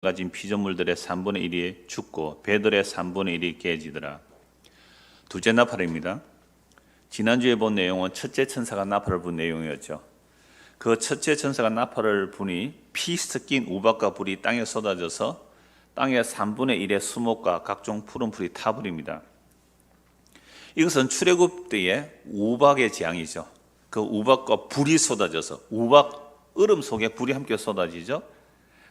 가진 피조물들의 3분의 1이 죽고 배들의 3분의 1이 깨지더라. 둘째 나팔입니다. 지난주에 본 내용은 첫째 천사가 나팔을 분 내용이었죠. 그 첫째 천사가 나팔을 부니 피 섞인 우박과 불이 땅에 쏟아져서 땅의 3분의 1의 수목과 각종 푸른 풀이 타버립니다. 이것은 출애굽 때의 우박의 재앙이죠. 그 우박과 불이 쏟아져서 우박 얼음 속에 불이 함께 쏟아지죠.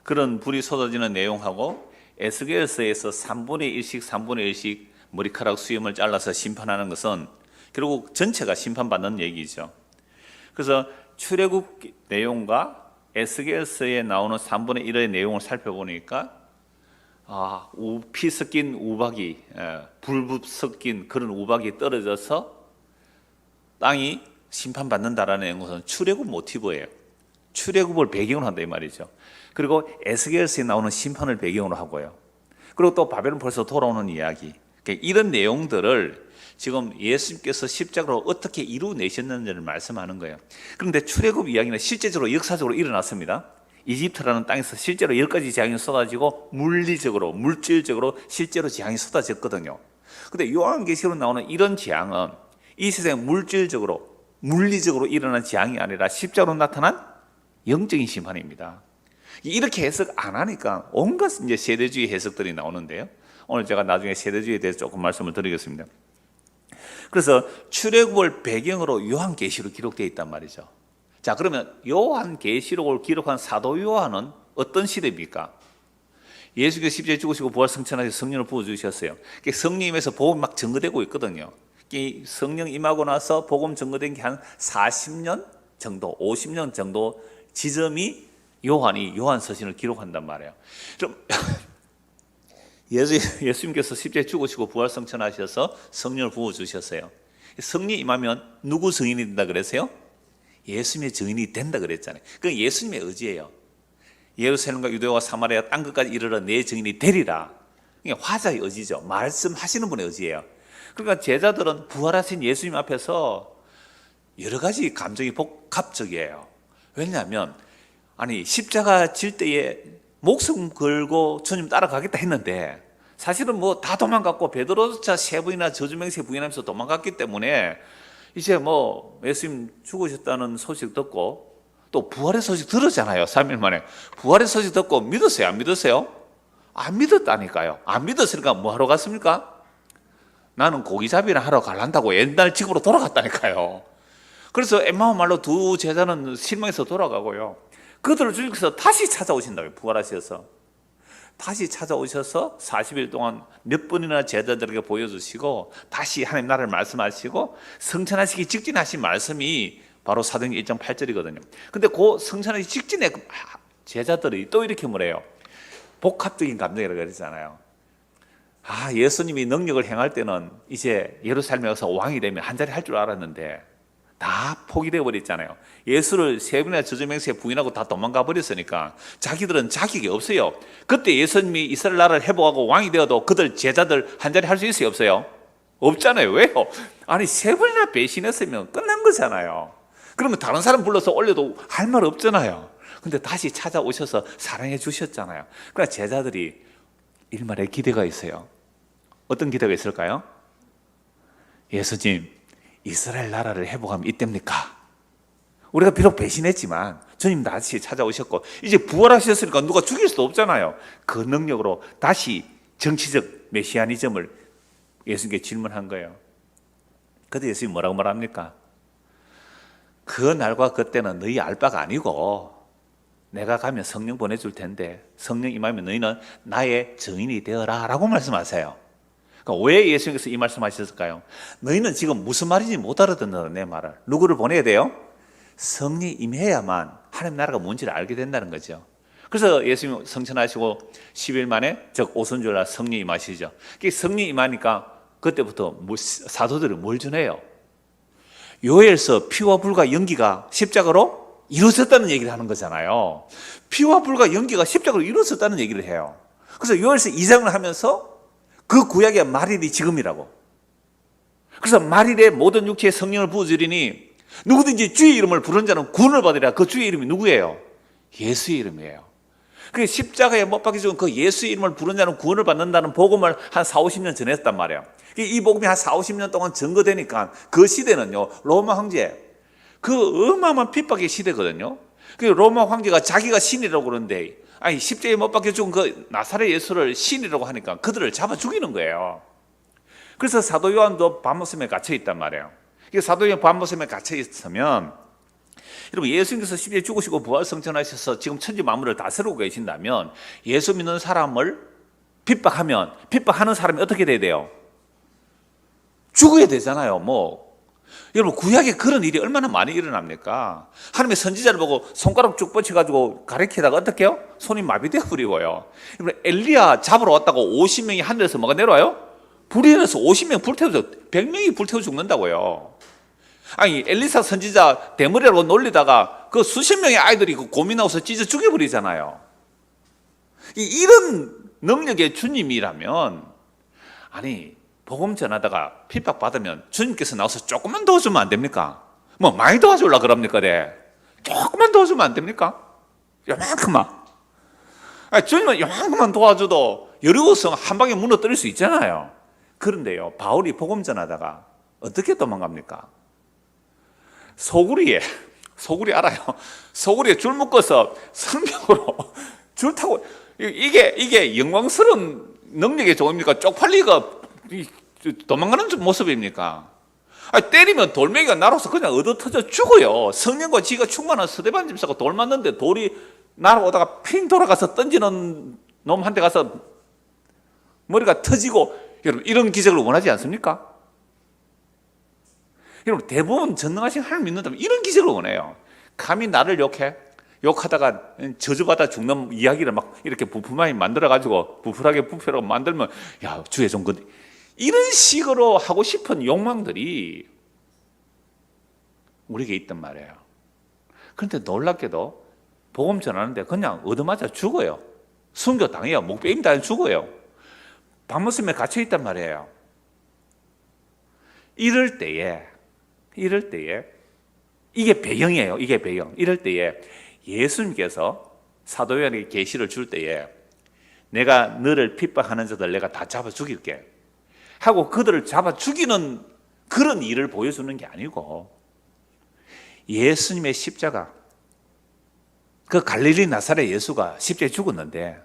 그런 불이 쏟아지는 내용하고 에스겔서에서 3분의 1씩 3분의 1씩 머리카락 수염을 잘라서 심판하는 것은 결국 전체가 심판받는 얘기죠. 그래서 출애굽 내용과 에스겔서에 나오는 3분의 1의 내용을 살펴보니까 피 섞인 우박이 불 섞인 그런 우박이 떨어져서 땅이 심판받는다라는 것은 출애굽 모티브예요. 출애굽을 배경으로 한다 이 말이죠. 그리고 에스겔서에 나오는 심판을 배경으로 하고요. 그리고 또 바벨론 벌써 돌아오는 이야기. 이런 내용들을 지금 예수님께서 십자가로 어떻게 이루어내셨는지를 말씀하는 거예요. 그런데 출애굽 이야기는 실제적으로 역사적으로 일어났습니다. 이집트라는 땅에서 실제로 10가지 재앙이 쏟아지고 물리적으로 물질적으로 실제로 재앙이 쏟아졌거든요. 그런데 요한계시록으로 나오는 이런 재앙은 이 세상에 물리적으로 일어난 재앙이 아니라 십자가로 나타난 영적인 심판입니다. 이렇게 해석 안 하니까 온갖 이제 세대주의 해석들이 나오는데요. 오늘 제가 나중에 세대주의에 대해서 조금 말씀을 드리겠습니다. 그래서 출애굽을 배경으로 요한계시록 기록되어 있단 말이죠. 자, 그러면 요한계시록을 기록한 사도 요한은 어떤 시대입니까? 예수께서 십자가에 죽으시고 부활 승천하셔서 성령을 부어주셨어요. 성령님에서 복음이 막 증거되고 있거든요. 성령 임하고 나서 복음 증거된 게 한 40년 정도, 50년 정도 지점이 요한이 요한서신을 기록한단 말이에요. 그럼 예수님께서 십자가에 죽으시고 부활 승천하셔서 성령을 부어주셨어요. 성령이 임하면 누구 증인이 된다 그랬어요? 예수님의 증인이 된다 그랬잖아요. 그건 예수님의 의지예요. 예루살렘과 유대와 사마리아 땅 끝까지 이르러 내 증인이 되리라. 이게 화자의 의지죠. 말씀하시는 분의 의지예요. 그러니까 제자들은 부활하신 예수님 앞에서 여러 가지 감정이 복합적이에요. 왜냐하면 십자가 질 때에 목숨 걸고 주님 따라가겠다 했는데 사실은 뭐 다 도망갔고 베드로조차 3번이나 저주맹세 부인하면서 도망갔기 때문에 이제 예수님 죽으셨다는 소식 듣고 또 부활의 소식 들었잖아요. 3일 만에 부활의 소식 듣고 믿었어요? 안 믿었어요? 안 믿었다니까요. 안 믿었으니까 뭐 하러 갔습니까? 나는 고기잡이나 하러 가란다고 옛날 집으로 돌아갔다니까요. 그래서 엠마오 말로 두 제자는 실망해서 돌아가고요. 그들을 주님께서 다시 찾아오신다고요. 부활하셔서 다시 찾아오셔서 40일 동안 몇 번이나 제자들에게 보여주시고 다시 하나님 나라를 말씀하시고 성천하시기 직전에 하신 말씀이 바로 사도행전 1장 8절이거든요. 근데 그 성천하시기 직전에 제자들이 또 이렇게 뭐래요? 복합적인 감정이라고 그러잖아요. 예수님이 능력을 행할 때는 이제 예루살렘에 가서 왕이 되면 한 자리 할 줄 알았는데 다 포기되어 버렸잖아요. 예수를 3번이나 저주맹세 부인하고 다 도망가 버렸으니까 자기들은 자격이 없어요. 그때 예수님이 이스라엘 나라를 회복하고 왕이 되어도 그들 제자들 한 자리 할 수 있어요? 없어요? 없잖아요. 왜요? 3번이나 배신했으면 끝난 거잖아요. 그러면 다른 사람 불러서 올려도 할 말 없잖아요. 근데 다시 찾아오셔서 사랑해 주셨잖아요. 그러니까 제자들이 일말의 기대가 있어요. 어떤 기대가 있을까요? 예수님, 이스라엘 나라를 회복하면 이때입니까? 우리가 비록 배신했지만 주님 다시 찾아오셨고 이제 부활하셨으니까 누가 죽일 수도 없잖아요. 그 능력으로 다시 정치적 메시아니즘을 예수님께 질문한 거예요. 그때 예수님이 뭐라고 말합니까? 그 날과 그때는 너희 알 바가 아니고 내가 가면 성령 보내줄 텐데 성령 임하면 너희는 나의 증인이 되어라 라고 말씀하세요. 그러니까 왜 예수님께서 이 말씀하셨을까요? 너희는 지금 무슨 말인지 못 알아듣는다 내 말을. 누구를 보내야 돼요? 성령이 임해야만 하나님 나라가 뭔지를 알게 된다는 거죠. 그래서 예수님 성천하시고 10일 만에 즉 오순절날 성령이 임하시죠. 성령이 임하니까 그때부터 사도들이 뭘 전해요? 요엘서 피와 불과 연기가 십자가로 이루어졌다는 얘기를 하는 거잖아요. 피와 불과 연기가 십자가로 이루어졌다는 얘기를 해요. 그래서 요엘서 2장을 하면서 그 구약의 말일이 지금이라고. 그래서 말일에 모든 육체에 성령을 부어주리니 누구든지 주의 이름을 부르는 자는 구원을 받으리라. 그 주의 이름이 누구예요? 예수의 이름이에요. 그 십자가에 못 박혀 죽은 그 예수의 이름을 부른 자는 구원을 받는다는 복음을 한 4, 50년 전에 했단 말이에요. 이 복음이 한 4, 50년 동안 증거되니까 그 시대는요, 로마 황제, 그 어마어마한 핍박의 시대거든요. 그 로마 황제가 자기가 신이라고 그러는데, 아니, 십자가에 못 박혀 죽은 그 나사렛 예수를 신이라고 하니까 그들을 잡아 죽이는 거예요. 그래서 사도 요한도 밤모섬에 갇혀 있단 말이에요. 사도 요한 밤모섬에 갇혀 있으면, 여러분, 예수님께서 십자가에 죽으시고 부활성천하셔서 지금 천지 만물을 다스리고 계신다면 예수 믿는 사람을 핍박하는 사람이 어떻게 돼야 돼요? 죽어야 되잖아요. 여러분, 구약에 그런 일이 얼마나 많이 일어납니까? 하나님의 선지자를 보고 손가락 쭉 뻗쳐가지고 가리키다가 어떻게 해요? 손이 마비되어 버리고요. 여러분, 엘리야 잡으러 왔다고 50명이 하늘에서 뭐가 내려와요? 불이 내려서 50명 불태워서 100명이 불태워 죽는다고요. 아니, 엘리사 선지자 대머리라고 놀리다가 그 수십 명의 아이들이 그 고민하고서 찢어 죽여버리잖아요. 이런 능력의 주님이라면, 아니, 복음 전하다가 핍박받으면 주님께서 나와서 조금만 도와주면 안 됩니까? 많이 도와주려고 그럽니까? 조금만 도와주면 안 됩니까? 요만큼만. 아니, 주님은 요만큼만 도와줘도 여리고성 한 방에 무너뜨릴 수 있잖아요. 그런데요, 바울이 복음 전하다가 어떻게 도망갑니까? 소굴이 알아요? 소굴이에 줄 묶어서 성벽으로 줄 타고, 이게 영광스러운 능력의 종입니까? 쪽팔리가 도망가는 모습입니까? 아니, 때리면 돌멩이가 날아서 그냥 얻어터져 죽어요. 성령과 지가 충만한 스데반 집사가 돌 맞는데 돌이 날아오다가 핑 돌아가서 던지는 놈한테 가서 머리가 터지고, 여러분, 이런 기적을 원하지 않습니까? 여러분, 대부분 전능하신 하나님 믿는다면 이런 기적을 원해요. 감히 나를 욕하다가 저주받아 죽는 이야기를 막 이렇게 부풀하게 만들어가지고 부풀하게 부풀하고 만들면, 야, 주의 종, 이런 식으로 하고 싶은 욕망들이 우리에게 있단 말이에요. 그런데 놀랍게도 복음 전하는데 그냥 얻어맞아 죽어요. 순교당해요. 목베임 당해 죽어요. 밤모섬에 갇혀 있단 말이에요. 이럴 때에 이게 배경이에요. 이게 배경. 이럴 때에 예수님께서 사도 요한에게 계시를 줄 때에 내가 너를 핍박하는 자들 내가 다 잡아 죽일게 하고 그들을 잡아 죽이는 그런 일을 보여주는 게 아니고, 예수님의 십자가, 그 갈릴리 나사렛 예수가 십자가에 죽었는데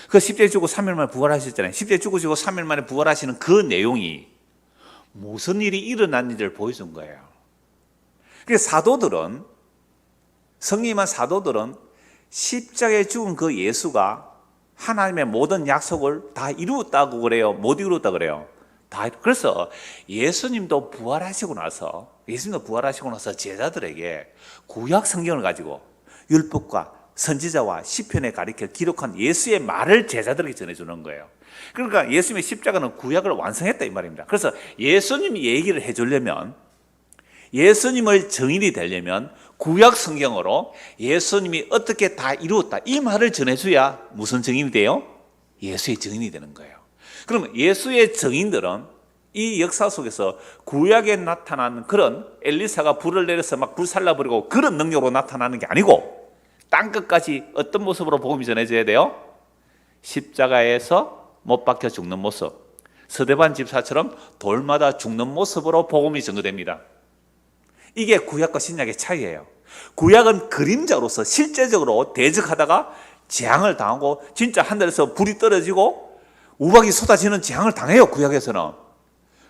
그 십자가에 죽고 3일 만에 부활하셨잖아요. 십자가에 죽으시고 3일 만에 부활하시는 그 내용이 무슨 일이 일어났는지를 보여준 거예요. 그래서 성령님한 사도들은 십자가에 죽은 그 예수가 하나님의 모든 약속을 다 이루었다고 그래요? 못 이루었다고 그래요? 그래서 예수님도 부활하시고 나서 제자들에게 구약 성경을 가지고 율법과 선지자와 시편에 가리켜 기록한 예수의 말을 제자들에게 전해주는 거예요. 그러니까 예수님의 십자가는 구약을 완성했다 이 말입니다. 그래서 예수님이 얘기를 해주려면, 예수님을 증인이 되려면 구약 성경으로 예수님이 어떻게 다 이루었다 이 말을 전해줘야 무슨 증인이 돼요? 예수의 증인이 되는 거예요. 그러면 예수의 증인들은 이 역사 속에서 구약에 나타난 그런 엘리사가 불을 내려서 막 불살라버리고 그런 능력으로 나타나는 게 아니고, 땅끝까지 어떤 모습으로 복음이 전해져야 돼요? 십자가에서 못 박혀 죽는 모습, 스데반 집사처럼 돌마다 죽는 모습으로 복음이 전거됩니다. 이게 구약과 신약의 차이예요. 구약은 그림자로서 실제적으로 대적하다가 재앙을 당하고 진짜 하늘에서 불이 떨어지고 우박이 쏟아지는 재앙을 당해요. 구약에서는.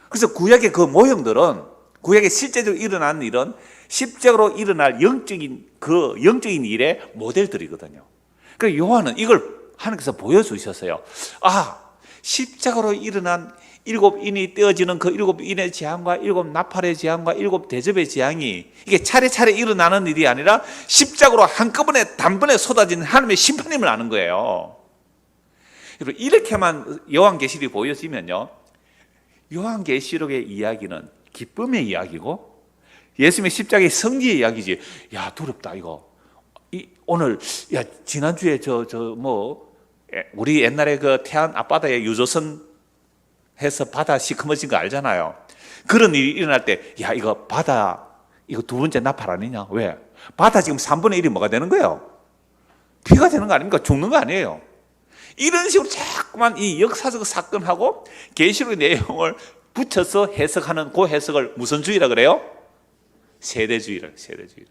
그래서 구약의 그 모형들은, 구약에 실제적으로 일어나는 일은 십자가로 일어날 영적인 일의 모델들이거든요. 그러니까 요한은 이걸 하나님께서 보여주셨어요. 십자가로 일어난 7인이 떼어지는 그 7인의 재앙과 7 나팔의 재앙과 7 대접의 재앙이 이게 차례차례 일어나는 일이 아니라 십자가로 한꺼번에 단번에 쏟아진 하나님의 심판임을 아는 거예요. 여러분, 이렇게만 요한계시록이 보여지면요, 요한계시록의 이야기는 기쁨의 이야기고 예수님의 십자가의 성지의 이야기지. 야, 두렵다 이거. 오늘 지난주에 우리 옛날에 그 태안 앞바다에 유조선 해서 바다 시커머진 거 알잖아요. 그런 일이 일어날 때, 이거 바다, 이거 두 번째 나팔 아니냐? 왜? 바다 지금 3분의 1이 뭐가 되는 거예요? 피가 되는 거 아닙니까? 죽는 거 아니에요. 이런 식으로 자꾸만 이 역사적 사건하고 계시록의 내용을 붙여서 해석하는 그 해석을 무슨 주의라 그래요? 세대주의라. 세대주의.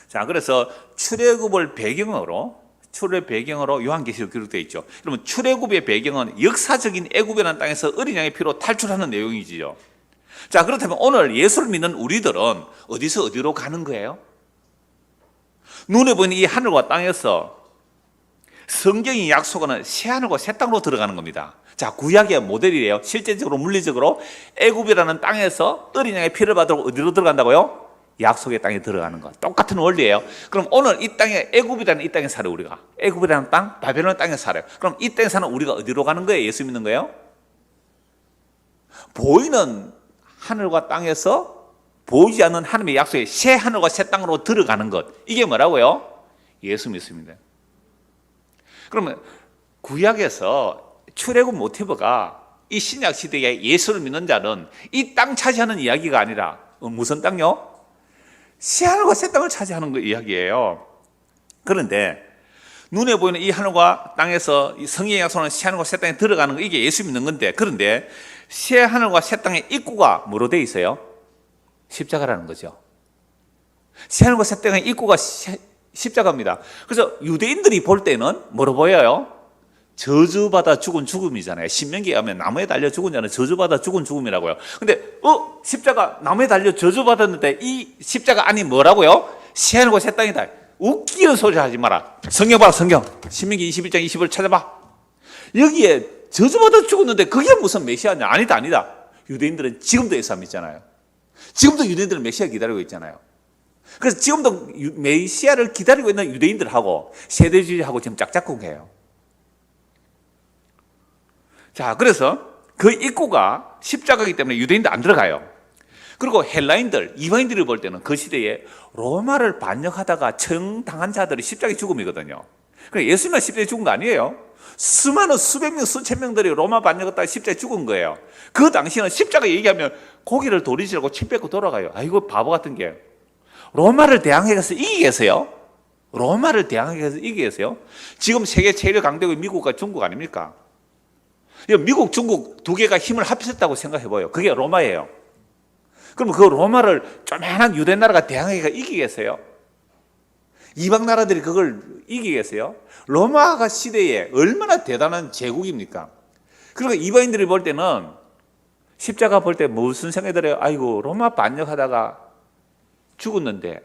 자, 그래서 출애굽을 배경으로 요한계시록 기록되어 있죠. 그러면 출애굽의 배경은 역사적인 애굽이라는 땅에서 어린 양의 피로 탈출하는 내용이지요. 자, 그렇다면 오늘 예수를 믿는 우리들은 어디서 어디로 가는 거예요? 눈에 보이는 이 하늘과 땅에서 성경이 약속하는 새 하늘과 새 땅으로 들어가는 겁니다. 자, 구약의 모델이래요. 실제적으로 물리적으로 애굽이라는 땅에서 어린 양의 피를 받으러 어디로 들어간다고요? 약속의 땅에 들어가는 것. 똑같은 원리예요. 그럼 오늘 이 땅에 애굽이라는 이 땅에 살아요. 우리가 애굽이라는 땅, 바벨론 땅에 살아요. 그럼 이 땅에 사는 우리가 어디로 가는 거예요? 예수 믿는 거예요? 보이는 하늘과 땅에서 보이지 않는 하나님의 약속의 새 하늘과 새 땅으로 들어가는 것. 이게 뭐라고요? 예수 믿습니다. 그러면 구약에서 출애굽 모티브가 이 신약 시대에 예수를 믿는 자는 이 땅 차지하는 이야기가 아니라 무슨 땅요? 새 하늘과 새 땅을 차지하는 거 이야기예요. 그런데 눈에 보이는 이 하늘과 땅에서 이 성경의 약속하는 새 하늘과 새 땅에 들어가는 거, 이게 예수 믿는 건데, 그런데 새 하늘과 새 땅의 입구가 뭐로 되어 있어요? 십자가라는 거죠. 새 하늘과 새 땅의 입구가 십자가입니다. 그래서 유대인들이 볼 때는 뭐로 보여요? 저주받아 죽은 죽음이잖아요. 신명기에 가면 나무에 달려 죽은 자는 저주받아 죽은 죽음이라고요. 근데 십자가 나무에 달려 저주받았는데 이 십자가 안이 뭐라고요? 새 하늘과 새 땅이다. 웃기는 소리 하지 마라. 성경 봐라, 성경. 신명기 21장 20을 찾아봐. 여기에 저주받아 죽었는데 그게 무슨 메시아냐? 아니다. 유대인들은 지금도 예수 안 믿잖아요. 지금도 유대인들은 메시아 기다리고 있잖아요. 그래서 지금도 메시아를 기다리고 있는 유대인들하고 세대주의하고 지금 짝짝꿍해요. 자, 그래서 그 입구가 십자가이기 때문에 유대인들 안 들어가요. 그리고 헬라인들, 이방인들이 볼 때는 그 시대에 로마를 반역하다가 처형당한 자들이 십자가의 죽음이거든요. 그러니까 예수님만 십자가에 죽은 거 아니에요. 수많은 수백 명, 수천 명들이 로마 반역했다가 십자가에 죽은 거예요. 그 당시에는 십자가 얘기하면 고개를 돌리시라고 침 뱉고 돌아가요. 아이고, 바보 같은 게. 로마를 대항해서 이기겠어요? 로마를 대항해서 이기겠어요? 지금 세계 제일 강대국이 미국과 중국 아닙니까? 미국, 중국 두 개가 힘을 합쳤다고 생각해봐요. 그게 로마예요. 그럼 그 로마를 조만한 유대 나라가 대항해가 이기겠어요? 이방 나라들이 그걸 이기겠어요? 로마가 시대에 얼마나 대단한 제국입니까? 그리고 이방인들이 볼 때는 십자가 볼 때 무슨 생각이 들어요? 아이고, 로마 반역하다가 죽었는데.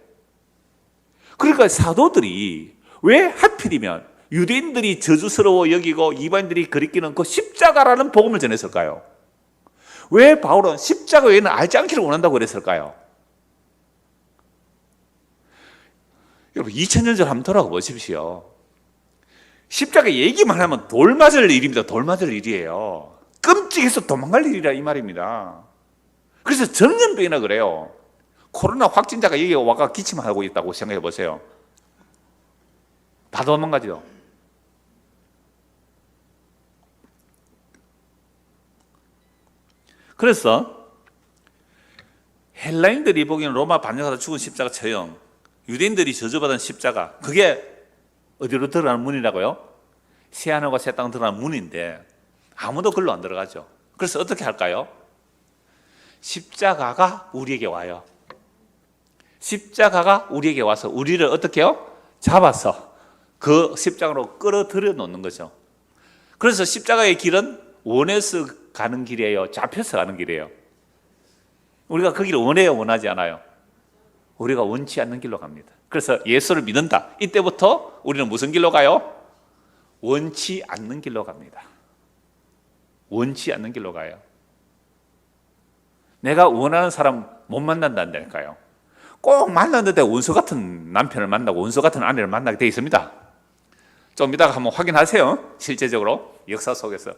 그러니까 사도들이 왜 하필이면 유대인들이 저주스러워 여기고 이방인들이 그리끼는 그 십자가라는 복음을 전했을까요? 왜 바울은 십자가 외에는 알지 않기를 원한다고 그랬을까요? 여러분, 2000년 전 한번 돌아가 보십시오. 십자가 얘기만 하면 돌 맞을 일입니다. 돌 맞을 일이에요. 끔찍해서 도망갈 일이라 이 말입니다. 그래서 전염병이나 그래요. 코로나 확진자가 여기 와가 기침하고 있다고 생각해 보세요. 다 도망가죠. 그래서 헬라인들이 보기에는 로마 반역하다 죽은 십자가 처형, 유대인들이 저주받은 십자가, 그게 어디로 들어가는 문이라고요? 새 하늘과 새 땅 들어가는 문인데 아무도 글로 안 들어가죠. 그래서 어떻게 할까요? 십자가가 우리에게 와요. 십자가가 우리에게 와서 우리를 어떻게 해요? 잡아서 그 십자가로 끌어들여 놓는 거죠. 그래서 십자가의 길은 원해서 가는 길이에요? 잡혀서 가는 길이에요? 우리가 그 길을 원해요? 원하지 않아요? 우리가 원치 않는 길로 갑니다. 그래서 예수를 믿는다. 이때부터 우리는 무슨 길로 가요? 원치 않는 길로 갑니다. 원치 않는 길로 가요. 내가 원하는 사람 못 만난다니까요. 꼭 만났는데 원수 같은 남편을 만나고 원수 같은 아내를 만나게 돼 있습니다. 좀 이따가 한번 확인하세요. 실제적으로 역사 속에서.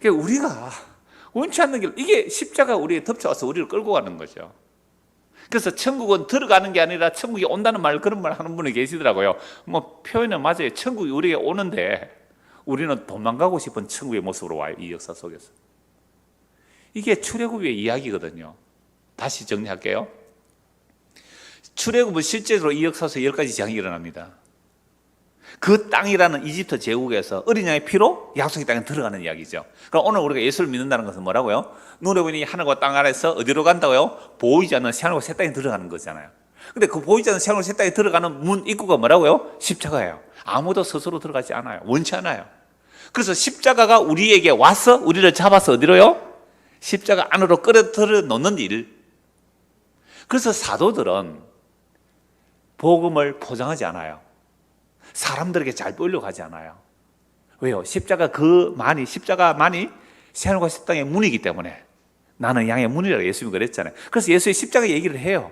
그러니까 우리가 원치 않는 길, 이게 십자가 우리에 덮쳐와서 우리를 끌고 가는 거죠. 그래서 천국은 들어가는 게 아니라 천국이 온다는 말, 그런 말 하는 분이 계시더라고요. 뭐 표현은 맞아요. 천국이 우리에게 오는데 우리는 도망가고 싶은 천국의 모습으로 와요. 이 역사 속에서. 이게 출애굽의 이야기거든요. 다시 정리할게요. 출애굽은 실제로 이 역사에서 10가지 재앙이 일어납니다. 그 땅이라는 이집트 제국에서 어린 양의 피로 약속의 땅에 들어가는 이야기죠. 그럼 오늘 우리가 예수를 믿는다는 것은 뭐라고요? 눈에 보이는 하늘과 땅 아래서 어디로 간다고요? 보이지 않는 새하늘과 새 땅에 들어가는 거잖아요. 근데 그 보이지 않는 새하늘과 새 땅에 들어가는 문 입구가 뭐라고요? 십자가예요. 아무도 스스로 들어가지 않아요. 원치 않아요. 그래서 십자가가 우리에게 와서 우리를 잡아서 어디로요? 십자가 안으로 끌어들여 놓는 일. 그래서 사도들은 복음을 포장하지 않아요. 사람들에게 잘 보이려고 하지 않아요. 왜요? 십자가만이 새하늘과 새 땅의 문이기 때문에. 나는 양의 문이라고 예수님이 그랬잖아요. 그래서 예수의 십자가 얘기를 해요.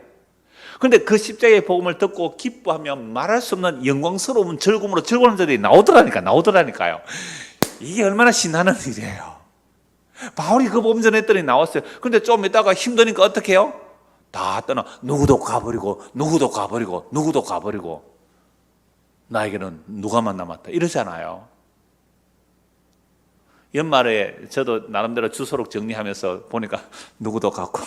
그런데 그 십자가의 복음을 듣고 기뻐하면 말할 수 없는 영광스러운 즐거움으로 즐거운 자들이 나오더라니까요. 이게 얼마나 신나는 일이에요. 바울이 그 복음 전했더니 나왔어요. 그런데 좀 있다가 힘드니까 어떻게 해요? 다 떠나 누구도 가버리고 나에게는 누가만 남았다 이러잖아요. 연말에 저도 나름대로 주소록 정리하면서 보니까 누구도 갔고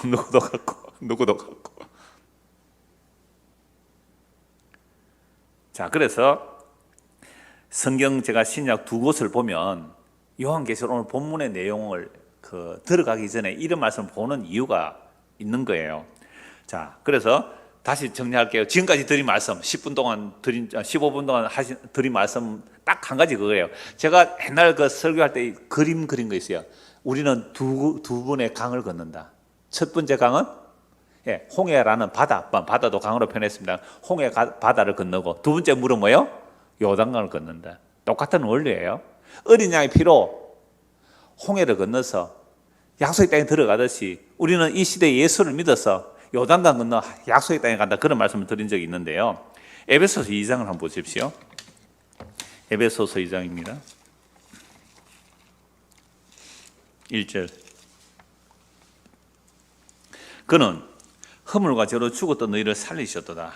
자, 그래서 성경 제가 신약 두 곳을 보면 요한계시록 오늘 본문의 내용을 들어가기 전에 이런 말씀을 보는 이유가 있는 거예요. 자, 그래서 다시 정리할게요. 지금까지 드린 말씀 15분 동안 드린 말씀 딱 한 가지 그거예요. 제가 옛날 설교할 때 그림 그린 거 있어요. 우리는 두 분의 강을 건넌다. 첫 번째 강은 홍해라는 바다도 강으로 표현했습니다. 홍해 바다를 건너고, 두 번째 물은 뭐예요? 요단강을 건넌다. 똑같은 원리예요. 어린 양의 피로 홍해를 건너서 약속의 땅에 들어가듯이 우리는 이 시대에 예수를 믿어서 요단강 건너 약속의 땅에 간다. 그런 말씀을 드린 적이 있는데요. 에베소서 2장을 한번 보십시오. 에베소서 2장입니다. 1절. 그는 허물과 죄로 죽었던 너희를 살리셨도다.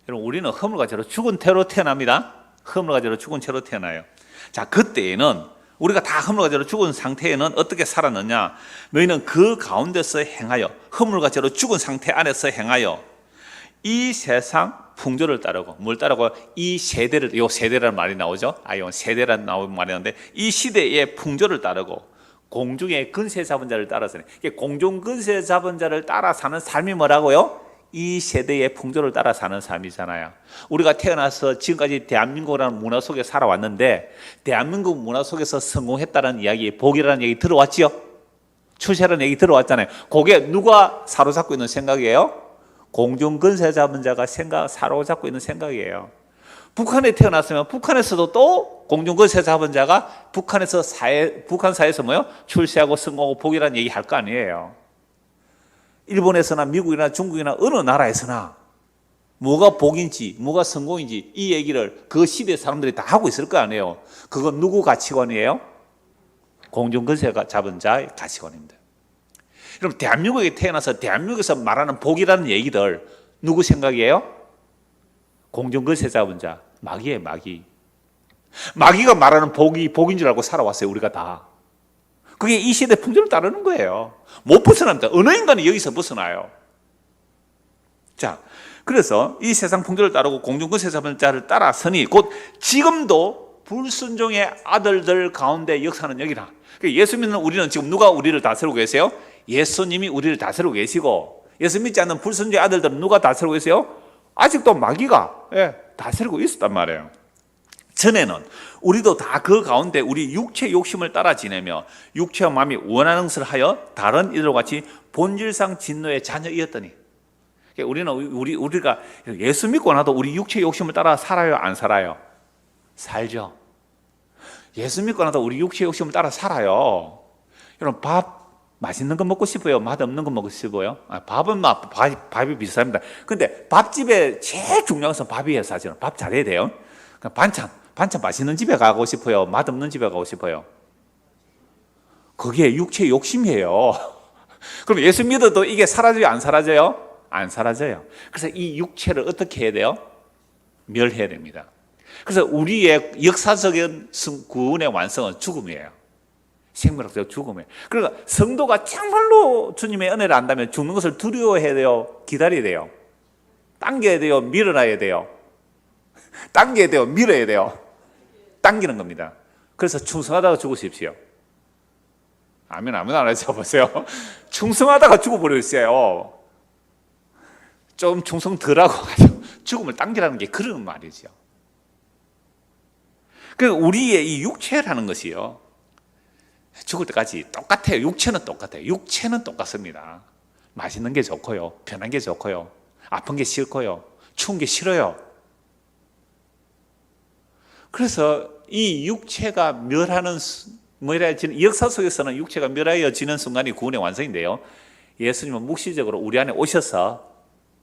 여러분, 우리는 허물과 죄로 죽은 태로 태어납니다. 허물과 죄로 죽은 채로 태어나요. 자, 그때에는 우리가 다 허물과 죄로 죽은 상태에는 어떻게 살았느냐? 너희는 그 가운데서 행하여, 허물과 죄로 죽은 상태 안에서 행하여 이 세상 풍조를 따르고, 뭘 따르고? 이 세대를, 요 세대라는 말이 나오죠. 요 세대라는 말이 나오는데, 이 시대의 풍조를 따르고 공중의 근세 잡은 자를 따라서, 공중 근세 잡은 자를 따라 사는 삶이 뭐라고요? 이 세대의 풍조를 따라 사는 삶이잖아요. 우리가 태어나서 지금까지 대한민국이라는 문화 속에 살아왔는데, 대한민국 문화 속에서 성공했다는 이야기, 복이라는 얘기 들어왔지요? 출세라는 얘기 들어왔잖아요. 그게 누가 사로잡고 있는 생각이에요? 공중 근세 잡은 자가 사로잡고 있는 생각이에요. 북한에 태어났으면 북한에서도 또 공중 근세 잡은 자가 북한 사회에서 뭐요? 출세하고 성공하고 복이라는 얘기 할 거 아니에요. 일본에서나 미국이나 중국이나 어느 나라에서나 뭐가 복인지 뭐가 성공인지 이 얘기를 그 시대 사람들이 다 하고 있을 거 아니에요. 그건 누구 가치관이에요? 공중 근세 잡은 자의 가치관입니다. 여러분, 대한민국에 태어나서 대한민국에서 말하는 복이라는 얘기들 누구 생각이에요? 공중 근세 잡은 자, 마귀예요. 마귀가 말하는 복인 줄 알고 살아왔어요. 우리가 다. 그게 이 시대 풍조를 따르는 거예요. 못 벗어납니다. 어느 인간이 여기서 벗어나요? 자, 그래서 이 세상 풍조를 따르고 공중 근세 잡은 자를 따라서니 곧 지금도 불순종의 아들들 가운데 역사는 여기라. 예수 믿는 우리는 지금 누가 우리를 다스리고 계세요? 예수님이 우리를 다스리고 계시고, 예수 믿지 않는 불순종의 아들들은 누가 다스리고 계세요? 아직도 마귀가 다스리고 있었단 말이에요. 전에는 우리도 다 그 가운데 우리 육체 욕심을 따라 지내며 육체와 마음이 원하는 것을 하여 다른 이들과 같이 본질상 진노의 자녀이었더니, 우리가 예수 믿고 나도 우리 육체 욕심을 따라 살아요, 안 살아요? 살죠. 예수 믿고 나도 우리 육체 욕심을 따라 살아요. 여러분, 밥 맛있는 거 먹고 싶어요? 맛없는 거 먹고 싶어요? 밥은 밥이 비쌉니다. 근데 밥집에 제일 중요한 것은 밥이에요, 사실은. 밥 잘해야 돼요. 반찬 맛있는 집에 가고 싶어요? 맛없는 집에 가고 싶어요? 그게 육체 욕심이에요. 그럼 예수 믿어도 이게 사라져요, 안 사라져요? 안 사라져요. 그래서 이 육체를 어떻게 해야 돼요? 멸해야 됩니다. 그래서 우리의 역사적인 구원의 완성은 죽음이에요. 생물학적 죽음이에요. 그러니까 성도가 정말로 주님의 은혜를 안다면 죽는 것을 두려워해야 돼요? 기다려야 돼요? 당겨야 돼요? 밀어놔야 돼요? 당겨야 돼요? 밀어야 돼요? 당기는 겁니다. 그래서 충성하다가 죽으십시오. 아멘 아무나 안 하죠. 보세요. 충성하다가 죽어버렸어요. 좀 충성 덜하고 죽음을 당기라는 게 그런 말이죠. 우리의 이 육체라는 것이요, 죽을 때까지 똑같아요. 육체는 똑같아요. 육체는 똑같습니다. 맛있는 게 좋고요, 편한 게 좋고요, 아픈 게 싫고요, 추운 게 싫어요. 그래서 이 육체가 멸해지는, 역사 속에서는 육체가 멸하여지는 순간이 구원의 완성인데요, 예수님은 묵시적으로 우리 안에 오셔서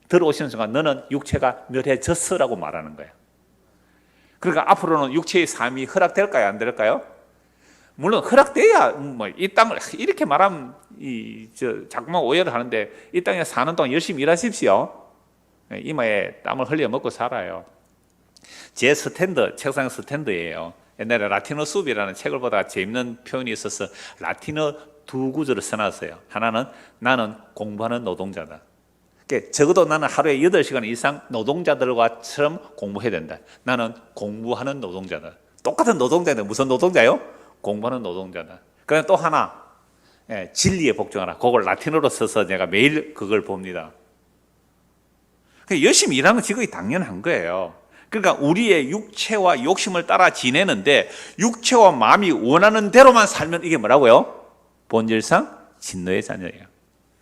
들어오시는 순간 너는 육체가 멸해졌어라고 말하는 거예요. 그러니까 앞으로는 육체의 삶이 허락될까요? 안 될까요? 물론 허락돼야 이 땅을 이렇게 말하면 자꾸만 오해를 하는데, 이 땅에 사는 동안 열심히 일하십시오. 이마에 땀을 흘려 먹고 살아요. 제 스탠드, 책상 스탠드예요. 옛날에 라틴어 수업이라는 책을 보다가 재밌는 표현이 있어서 라틴어 두 구절을 써놨어요. 하나는 나는 공부하는 노동자다. 적어도 나는 하루에 8시간 이상 노동자들과처럼 공부해야 된다. 나는 공부하는 노동자다. 똑같은 노동자인데 무슨 노동자요? 공부하는 노동자다. 그다음에 또 하나, 진리에 복종하라. 그걸 라틴어로 써서 제가 매일 그걸 봅니다. 열심히 일하는 건 지극히 당연한 거예요. 그러니까 우리의 육체와 욕심을 따라 지내는데, 육체와 마음이 원하는 대로만 살면 이게 뭐라고요? 본질상 진노의 자녀예요.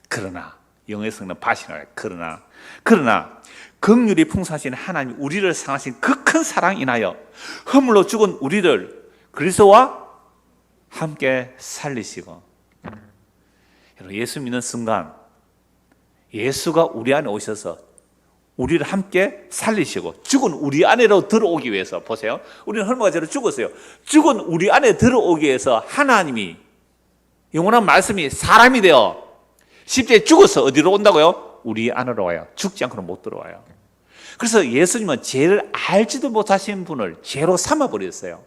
그러나 영의 성는 바시나요. 그러나 긍휼이 풍성하신 하나님, 우리를 사랑하신 그 큰 사랑 인하여 허물로 죽은 우리를 그리스도와 함께 살리시고, 예수 믿는 순간 예수가 우리 안에 오셔서 우리를 함께 살리시고 죽은 우리 안으로 들어오기 위해서, 보세요, 우리는 헐모가 죄로 죽었어요. 죽은 우리 안에 들어오기 위해서 하나님이, 영원한 말씀이 사람이 되어 십자가에 죽어서 어디로 온다고요? 우리 안으로 와요. 죽지 않고는 못 들어와요. 그래서 예수님은 죄를 알지도 못하신 분을 죄로 삼아버렸어요.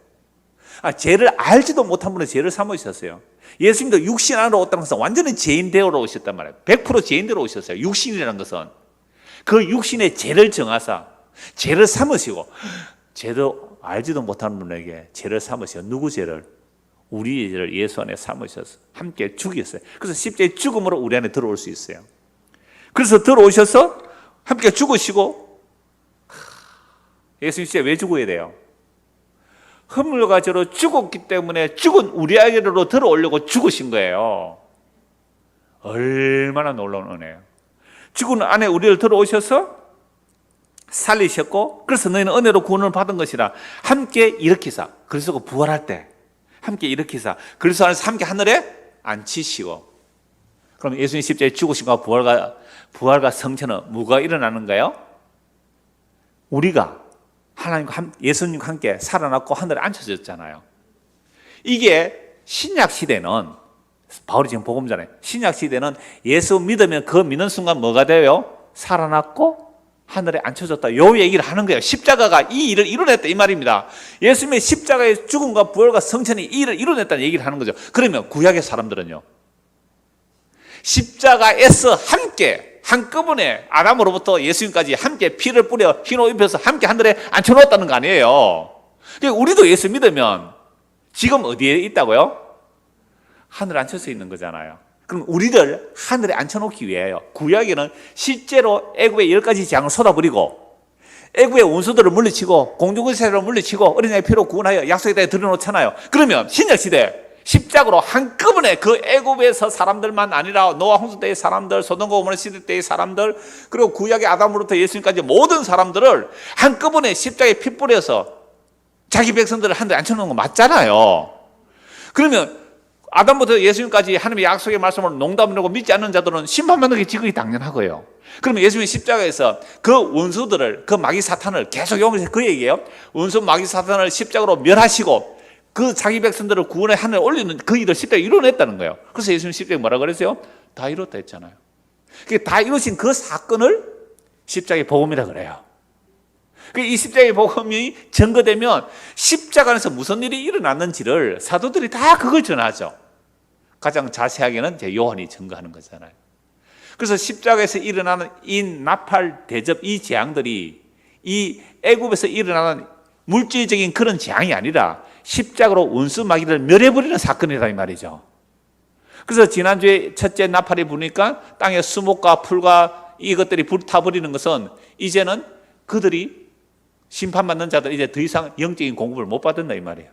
죄를 알지도 못한 분을 죄를 삼으셨어요. 예수님도 육신 안으로 오다는 것은 완전히 죄인 되어로 오셨단 말이에요. 100% 죄인 되어 오셨어요. 육신이라는 것은 그 육신의 죄를 정하사 죄를 삼으시고, 죄도 알지도 못하는 분에게 죄를 삼으시고, 누구 죄를? 우리의 죄를 예수 안에 삼으셔서 함께 죽였어요. 그래서 십자가의 죽음으로 우리 안에 들어올 수 있어요. 그래서 들어오셔서 함께 죽으시고, 예수님 진짜 왜 죽어야 돼요? 허물과 죄로 죽었기 때문에 죽은 우리 안으로 들어오려고 죽으신 거예요. 얼마나 놀라운 은혜예요. 죽은 안에 우리를 들어오셔서 살리셨고, 그래서 너희는 은혜로 구원을 받은 것이라 함께 일으키사, 그리스도가 부활할 때 함께 일으키사 그리스도 안에서 함께 하늘에 앉히시고. 그럼 예수님 십자가에 죽으심과 부활과 성천은 뭐가 일어나는가요? 우리가 하나님과 예수님과 함께 살아났고 하늘에 앉혀졌잖아요. 이게 신약 시대는, 바울이 지금 복음자네, 신약 시대는 예수 믿으면 그 믿는 순간 뭐가 돼요? 살아났고 하늘에 앉혀졌다, 요 얘기를 하는 거예요. 십자가가 이 일을 이뤄냈다 이 말입니다. 예수님의 십자가의 죽음과 부활과 성천이 이 일을 이뤄냈다는 얘기를 하는 거죠. 그러면 구약의 사람들은요, 십자가에서 함께 한꺼번에 아담으로부터 예수님까지 함께 피를 뿌려 흰 옷 입혀서 함께 하늘에 앉혀놓았다는 거 아니에요. 그러니까 우리도 예수 믿으면 지금 어디에 있다고요? 하늘에 앉혀서 있는 거잖아요. 그럼 우리를 하늘에 앉혀놓기 위해요. 구약에는 실제로 애굽의 10가지 재앙을 쏟아버리고 애굽의 원수들을 물리치고 공중군세를 물리치고 어린 양의 피로 구원하여 약속의 땅에 들여놓잖아요. 그러면 신약시대 십자가로 한꺼번에 그 애굽에서 사람들만 아니라 노아 홍수 때의 사람들, 소돔과 고모라 시대 때의 사람들, 그리고 구약의 아담으로부터 예수님까지 모든 사람들을 한꺼번에 십자가에 피 뿌려서 자기 백성들을 하늘에 앉혀놓은 거 맞잖아요. 그러면 아담부터 예수님까지 하나님의 약속의 말씀을 농담으로 믿지 않는 자들은 심판받는 게 지극히 당연하고요. 그러면 예수님이 십자가에서 그 원수들을, 그 마귀 사탄을 계속 용서해서 그 얘기예요. 원수 마귀 사탄을 십자가로 멸하시고 그 자기 백성들을 구원에 하늘에 올리는 그 일을 십자가에 이뤄냈다는 거예요. 그래서 예수님 십자가에 뭐라 그랬어요? 다 이뤘다 했잖아요. 다 이루신 그 사건을 십자가의 복음이라 그래요. 이 십자가의 복음이 증거되면 십자가 안에서 무슨 일이 일어났는지를 사도들이 다 그걸 전하죠. 가장 자세하게는 제 요한이 증거하는 거잖아요. 그래서 십자가에서 일어나는 이 나팔, 대접, 이 재앙들이 이 애굽에서 일어나는 물질적인 그런 재앙이 아니라 십자가로 원수마귀를 멸해버리는 사건이다 이 말이죠. 그래서 지난주에 첫째 나팔이 부니까 땅에 수목과 풀과 이것들이 불타버리는 것은 이제는 그들이 심판받는 자들 이제 더 이상 영적인 공급을 못 받는다 이 말이에요.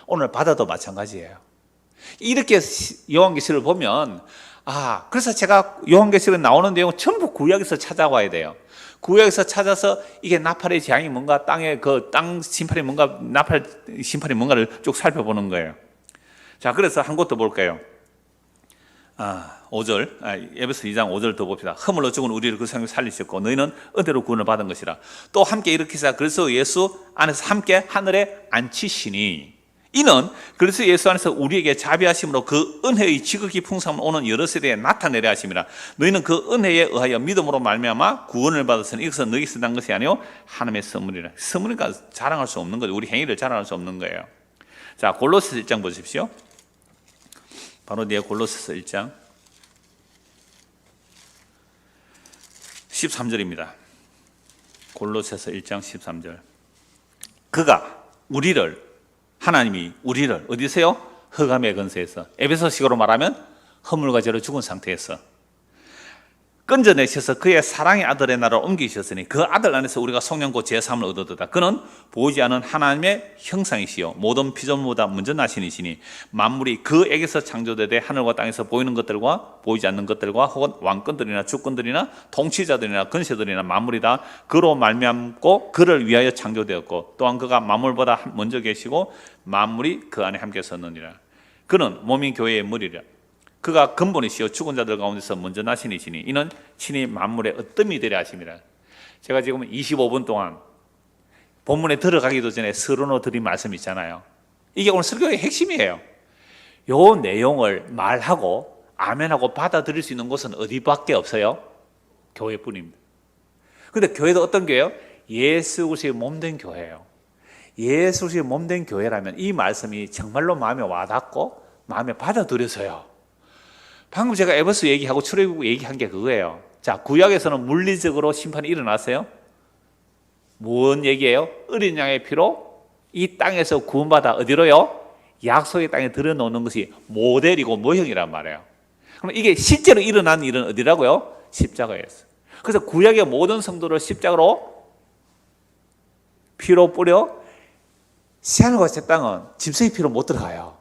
오늘 받아도 마찬가지예요. 이렇게 요한계시를 보면 그래서 제가 요한계시에 나오는 내용 전부 구약에서 찾아와야 돼요. 구약에서 찾아서 이게 나팔의 재앙이 뭔가 땅의 그 땅 심판이 뭔가 나팔 심판이 뭔가를 쭉 살펴보는 거예요. 자, 그래서 한 곳 더 볼까요? 5절, 에베소 2장 5절 더 봅시다. 허물로 죽은 우리를 그 생명 살리셨고 너희는 은혜로 구원을 받은 것이라. 또 함께 일으키사 그리스도 예수 안에서 함께 하늘에 앉히시니 이는 그리스도 예수 안에서 우리에게 자비하심으로 그 은혜의 지극히 풍성함을 오는 여러 세대에 나타내려 하심이라. 너희는 그 은혜에 의하여 믿음으로 말미암아 구원을 받았으니 이것은 너희에게서 난 것이 아니요 하나님의 선물이라. 선물이니까 자랑할 수 없는 거죠. 우리 행위를 자랑할 수 없는 거예요. 자, 골로새서 1장 보십시오. 바로 뒤에 골로새서 1장 13절입니다. 골로새서 1장 13절. 그가 하나님이 우리를 어디서요? 흑암의 근세에서, 에베소식으로 말하면 허물과 죄로 죽은 상태에서 건져내셔서 그의 사랑의 아들의 나라로 옮기셨으니 그 아들 안에서 우리가 성령 곧 제사함을 얻었다. 그는 보이지 않은 하나님의 형상이시요 모든 피조물보다 먼저 나신 이시니 만물이 그에게서 창조되되 하늘과 땅에서 보이는 것들과 보이지 않는 것들과 혹은 왕권들이나 주권들이나 통치자들이나 권세들이나 만물이 다 그로 말미암고 그를 위하여 창조되었고 또한 그가 만물보다 먼저 계시고 만물이 그 안에 함께 섰느니라. 그는 몸인 교회의 머리라. 그가 근본이시요 죽은 자들 가운데서 먼저 나신 이시니 이는 친히 만물의 으뜸이 되려 하심이라. 제가 지금 25분 동안 본문에 들어가기도 전에 서론으로 드린 말씀 있잖아요. 이게 오늘 설교의 핵심이에요. 요 내용을 말하고 아멘하고 받아들일 수 있는 곳은 어디밖에 없어요? 교회뿐입니다. 그런데 교회도 어떤 교회예요? 예수 그리스도의 몸된 교회예요. 예수 그리스도의 몸된 교회라면 이 말씀이 정말로 마음에 와닿고 마음에 받아들여서요. 방금 제가 에베소 얘기하고 출애굽 얘기한 게 그거예요. 자, 구약에서는 물리적으로 심판이 일어났어요. 뭔 얘기예요? 어린 양의 피로 이 땅에서 구원받아 어디로요? 약속의 땅에 들여놓는 것이 모델이고 모형이란 말이에요. 그럼 이게 실제로 일어난 일은 어디라고요? 십자가였어요. 그래서 구약의 모든 성도를 십자가로 피로 뿌려 새하늘과 새 땅은 짐승의 피로 못 들어가요.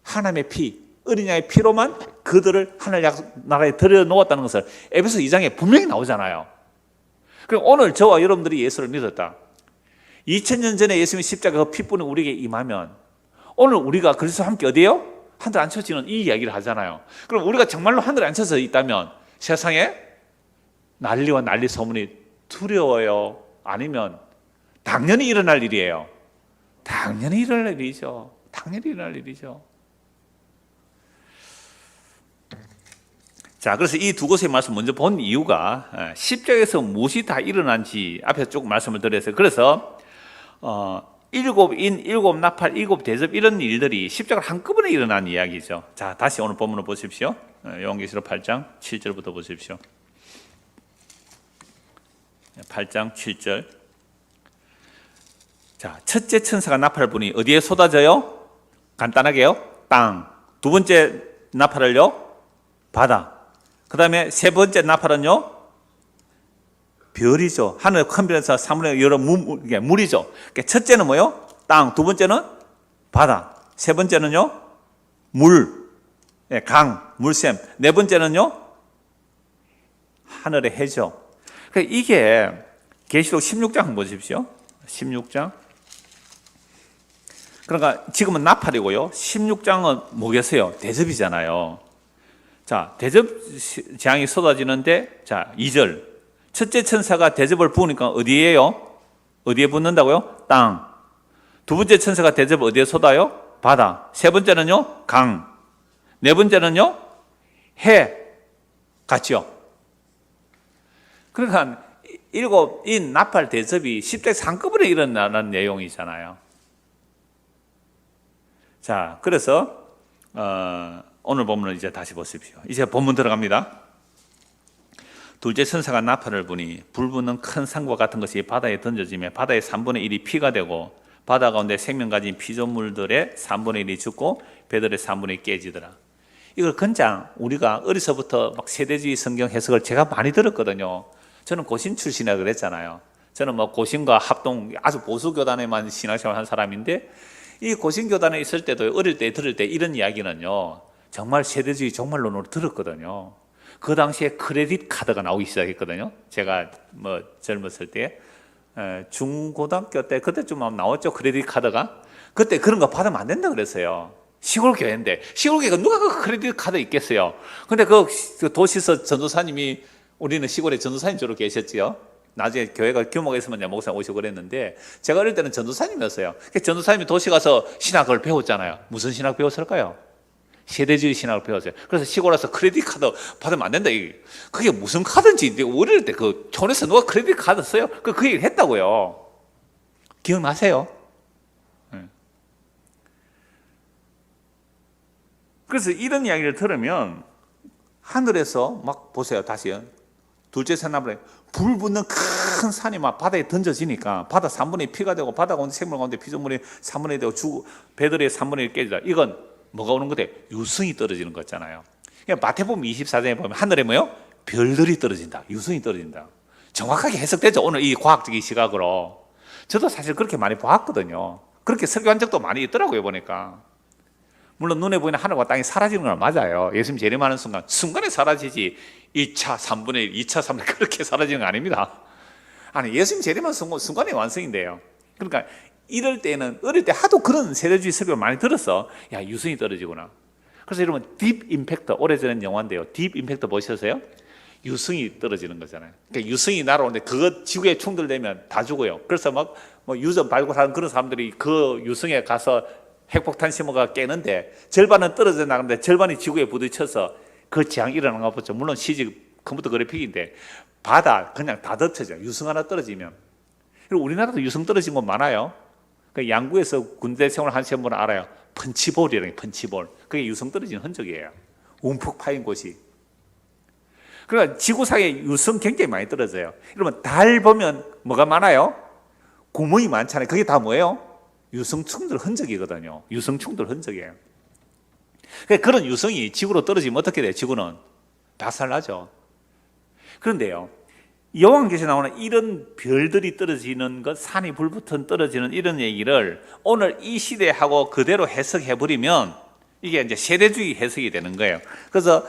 하나님의 피, 어린 양의 피로만 그들을 하늘 나라에 들여놓았다는 것을 에베소 2장에 분명히 나오잖아요. 그럼 오늘 저와 여러분들이 예수를 믿었다. 2000년 전에 예수님이 십자가 그 피뿐에 우리에게 임하면 오늘 우리가 그리스도와 함께 어디에요? 하늘 앉혀지는 이 이야기를 하잖아요. 그럼 우리가 정말로 하늘에 앉혀서 있다면 세상에 난리와 난리 소문이 두려워요? 아니면 당연히 일어날 일이에요? 당연히 일어날 일이죠. 당연히 일어날 일이죠. 자, 그래서 이 두 곳의 말씀 먼저 본 이유가 십자가에서 무엇이 다 일어난지 앞에서 조금 말씀을 드렸어요. 그래서 일곱 인, 일곱 나팔, 일곱 대접 이런 일들이 십자가 한꺼번에 일어난 이야기죠. 자, 다시 오늘 본문을 보십시오. 요한계시록 8장 7절부터 보십시오. 8장 7절. 자, 첫째 천사가 나팔을 부니 어디에 쏟아져요? 간단하게요. 땅. 두 번째 나팔을요? 바다. 그 다음에 세 번째 나팔은요? 별이죠. 하늘 큰 별에서 사물의 여러 물이죠. 그러니까 첫째는 뭐요? 땅. 두 번째는 바다. 세 번째는요? 물. 강, 물샘. 네 번째는요? 하늘의 해죠. 그러니까 이게 계시록 16장 한번 보십시오. 16장. 그러니까 지금은 나팔이고요. 16장은 뭐겠어요? 대접이잖아요. 자, 대접 재앙이 쏟아지는데, 자, 2절. 첫째 천사가 대접을 부으니까 어디에요? 어디에 붓는다고요? 땅. 두 번째 천사가 대접을 어디에 쏟아요? 바다. 세 번째는요? 강. 네 번째는요? 해. 같죠? 그러니까 일곱 인 나팔 대접이 십자가 한꺼번에 일어나는 내용이잖아요. 자, 그래서 오늘 본문을 이제 다시 보십시오. 이제 본문 들어갑니다. 둘째 천사가 나팔을 부니 불 붙는 큰 상과 같은 것이 바다에 던져지며 바다의 3분의 1이 피가 되고 바다 가운데 생명 가진 피조물들의 3분의 1이 죽고 배들의 3분의 1이 깨지더라. 이걸 건장 우리가 어려서부터 막 세대주의 성경 해석을 제가 많이 들었거든요. 저는 고신 출신이라 그랬잖아요. 저는 뭐 고신과 합동 아주 보수 교단에만 신앙생활 한 사람인데 이 고신 교단에 있을 때도 어릴 때 들을 때 이런 이야기는요. 정말 세대주의 종말론으로 들었거든요. 그 당시에 크레딧 카드가 나오기 시작했거든요. 제가 뭐 젊었을 때 중고등학교 때 그때쯤 나왔죠. 크레딧 카드가. 그때 그런 거 받으면 안 된다 그랬어요. 시골 교회인데 시골 교회가 누가 그 크레딧 카드 있겠어요. 근데 그 도시서 전도사님이 우리는 시골에 전도사님 주로 계셨지요. 나중에 교회가 규모가 있으면 목사님 오시고 그랬는데 제가 어릴 때는 전도사님이었어요. 전도사님이 도시 가서 신학을 배웠잖아요. 무슨 신학 배웠을까요? 세대주의 신학을 배웠어요. 그래서 시골 와서 크레딧 카드 받으면 안 된다. 그게 무슨 카드인지 어릴 때 그 촌에서 누가 크레딧 카드 써요? 그 얘기를 했다고요. 기억나세요? 그래서 이런 이야기를 들으면 하늘에서 막 보세요. 다시요. 둘째 산나물에 불 붙는 큰 산이 막 바다에 던져지니까 바다 3분의 1 피가 되고 바다 가운데 생물 가운데 피조물이 3분의 1 되고 배들의 3분의 1 깨지다. 이건 뭐가 오는 거대? 유성이 떨어지는 거잖아요. 그러니까 마태복음 24장에 보면 하늘에 뭐요? 별들이 떨어진다. 유성이 떨어진다. 정확하게 해석되죠. 오늘 이 과학적인 시각으로. 저도 사실 그렇게 많이 보았거든요. 그렇게 설교한 적도 많이 있더라고요, 보니까. 물론 눈에 보이는 하늘과 땅이 사라지는 건 맞아요. 예수님 재림하는 순간에 사라지지 2차 3분의 1, 2차 3분의 1 그렇게 사라지는 거 아닙니다. 아니 예수님 재림하는 순간에 완성인데요. 그러니까 이럴 때는 어릴 때 하도 그런 세대주의 설교를 많이 들었어. 야 유성이 떨어지구나. 그래서 여러분 딥 임팩트 오래전에 영화인데요. 딥 임팩트 보셨어요? 유성이 떨어지는 거잖아요. 그러니까 유성이 날아오는데 그거 지구에 충돌되면 다 죽어요. 그래서 막 뭐 유전 발굴하는 그런 사람들이 그 유성에 가서 핵폭탄 심어가 깨는데 절반은 떨어져 나가는데 절반이 지구에 부딪혀서 그 재앙 일어나는 거 보죠. 물론 CG 컴퓨터 그래픽인데 바다 그냥 다 덮쳐져. 유성 하나 떨어지면. 그리고 우리나라도 유성 떨어진 곳 많아요. 그 양구에서 군대 생활 하시는 분은 알아요. 펀치볼이라는 게 펀치볼. 그게 유성 떨어진 흔적이에요. 움푹 파인 곳이. 그러니까 지구상에 유성 굉장히 많이 떨어져요. 여러분 달 보면 뭐가 많아요? 구멍이 많잖아요. 그게 다 뭐예요? 유성 충돌 흔적이거든요. 유성 충돌 흔적이에요. 그러니까 그런 유성이 지구로 떨어지면 어떻게 돼요? 지구는 박살나죠. 그런데요, 요한계시에 나오는 이런 별들이 떨어지는 것, 산이 불붙은 떨어지는 이런 얘기를 오늘 이 시대하고 그대로 해석해버리면 이게 이제 세대주의 해석이 되는 거예요. 그래서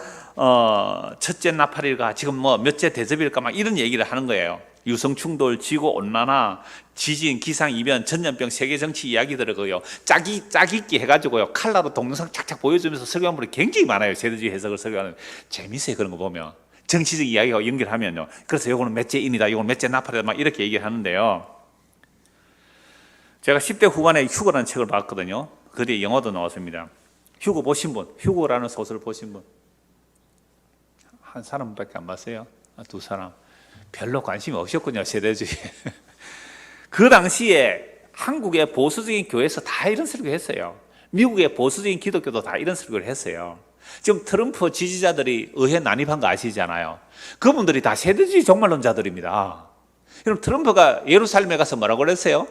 첫째 나팔일까 지금 뭐 몇째 대접일까 막 이런 얘기를 하는 거예요. 유성 충돌, 지구 온난화, 지진, 기상 이변, 전염병, 세계 정치 이야기들을 그요 짜깁기 해가지고요 칼라로 동영상 착착 보여주면서 설교한 분이 굉장히 많아요. 세대주의 해석을 설교하는 재밌어요. 그런 거 보면 정치적 이야기하고 연결하면요. 그래서 요거는 몇째 인이다, 요거는 몇째 나팔이다 막 이렇게 얘기를 하는데요. 제가 10대 후반에 휴거라는 책을 봤거든요. 그 뒤에 영화도 나왔습니다. 휴거 보신 분, 휴거라는 소설 보신 분 한 사람밖에 안 봤어요. 두 사람. 별로 관심이 없었군요. 세대주의. 그 당시에 한국의 보수적인 교회에서 다 이런 설교 했어요. 미국의 보수적인 기독교도 다 이런 설교를 했어요. 지금 트럼프 지지자들이 의회 난입한 거 아시잖아요. 그분들이 다 세대주의 종말론자들입니다. 그럼 트럼프가 예루살렘에 가서 뭐라고 그랬어요?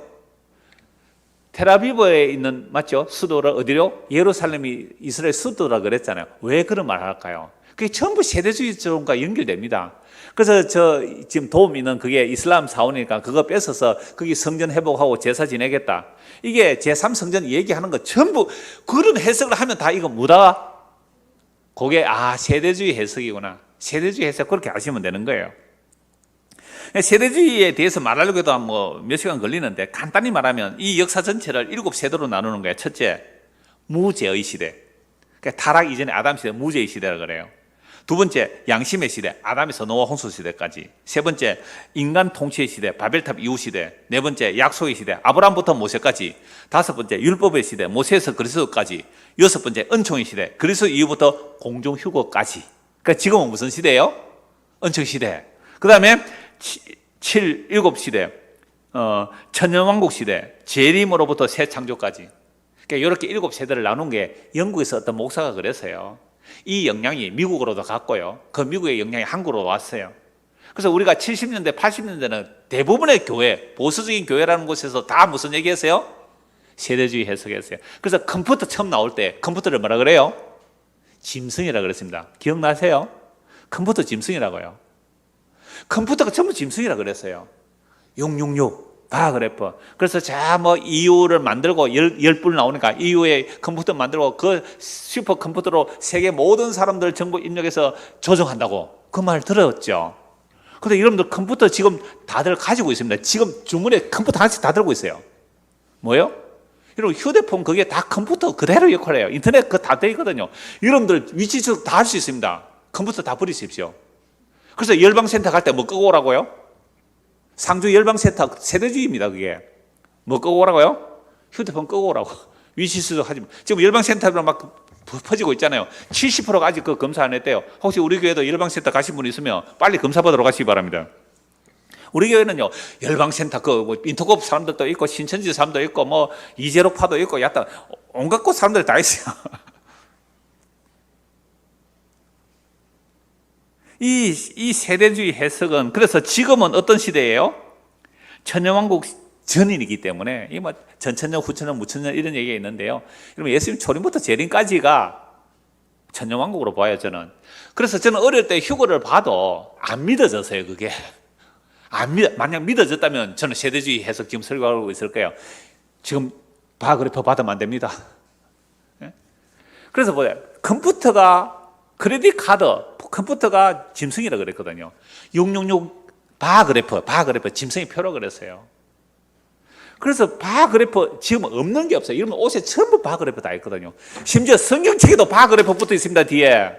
텔아비브에 있는 맞죠? 수도를 어디로? 예루살렘이 이스라엘 수도라 그랬잖아요. 왜 그런 말을 할까요? 그게 전부 세대주의론과 연결됩니다. 그래서 저 지금 도움 있는 그게 이슬람 사원이니까 그거 뺏어서 거기 성전 회복하고 제사 지내겠다. 이게 제3성전 얘기하는 거 전부 그런 해석을 하면 다 이거 뭐다? 그게 세대주의 해석이구나. 세대주의 해석 그렇게 아시면 되는 거예요. 세대주의에 대해서 말하려고 해도 뭐 몇 시간 걸리는데 간단히 말하면 이 역사 전체를 7세대로 나누는 거예요. 첫째, 무죄의 시대. 그러니까 타락 이전에 아담 시대 무죄의 시대라고 그래요. 두 번째, 양심의 시대, 아담에서 노아 홍수 시대까지. 세 번째, 인간 통치의 시대, 바벨탑 이후 시대. 네 번째, 약속의 시대, 아브라함부터 모세까지. 다섯 번째, 율법의 시대, 모세에서 그리스도까지. 여섯 번째, 은총의 시대, 그리스도 이후부터 공중휴거까지. 그러니까 지금은 무슨 시대예요? 은총 시대. 그 다음에 일곱 시대, 천년왕국 시대, 재림으로부터 새 창조까지. 그러니까 이렇게 7세대를 나눈 게 영국에서 어떤 목사가 그랬어요. 이 영향이 미국으로도 갔고요. 그 미국의 영향이 한국으로 왔어요. 그래서 우리가 70년대, 80년대는 대부분의 교회, 보수적인 교회라는 곳에서 다 무슨 얘기했어요? 세대주의 해석했어요. 그래서 컴퓨터 처음 나올 때 컴퓨터를 뭐라 그래요? 짐승이라 그랬습니다. 기억나세요? 컴퓨터 짐승이라고요. 컴퓨터가 전부 짐승이라 그랬어요. 666 바그래프. 그래서 EU를 만들고 10불 나오니까 EU의 컴퓨터 만들고 그 슈퍼컴퓨터로 세계 모든 사람들 전부 입력해서 조정한다고 그 말 들었죠. 근데 여러분들 컴퓨터 지금 다들 가지고 있습니다. 지금 주머니에 컴퓨터 하나씩 다 들고 있어요. 뭐요? 여러분 휴대폰 그게 다 컴퓨터 그대로 역할해요. 인터넷 그거 다 돼 있거든요. 여러분들 위치 추적 다 할 수 있습니다. 컴퓨터 다 버리십시오. 그래서 열방센터 갈 때 뭐 끄고 오라고요? 상주 열방센터 세대주의입니다. 그게 뭐 끄고 오라고요? 휴대폰 끄고 오라고. 위치 추적하지 마. 지금 열방센터로 막 퍼지고 있잖아요. 70%가 아직 그 검사 안 했대요. 혹시 우리 교회도 열방센터 가신 분 있으면 빨리 검사 받으러 가시기 바랍니다. 우리 교회는요, 열방센터, 인터콥 사람들도 있고, 신천지 사람도 있고, 이재록파도 있고, 약간, 온갖 곳 사람들 다 있어요. 이 세대주의 해석은, 그래서 지금은 어떤 시대예요? 천년왕국 전인이기 때문에, 전천년, 후천년, 무천년 이런 얘기가 있는데요. 여러분, 예수님 초림부터 재림까지가 천년왕국으로 봐요, 저는. 그래서 저는 어릴 때 휴거를 봐도 안 믿어졌어요, 그게. 만약 믿어졌다면 저는 세대주의 해석 지금 설교하고 있을 거예요. 지금 바그래프 받으면 안 됩니다. 그래서 뭐예요? 컴퓨터가 크레딧 카드, 컴퓨터가 짐승이라 그랬거든요. 666 바그래프 짐승의 표로 그랬어요. 그래서 바그래프 지금 없는 게 없어요. 이러면 옷에 전부 바그래프 다 있거든요. 심지어 성경책에도 바그래프 붙어 있습니다, 뒤에.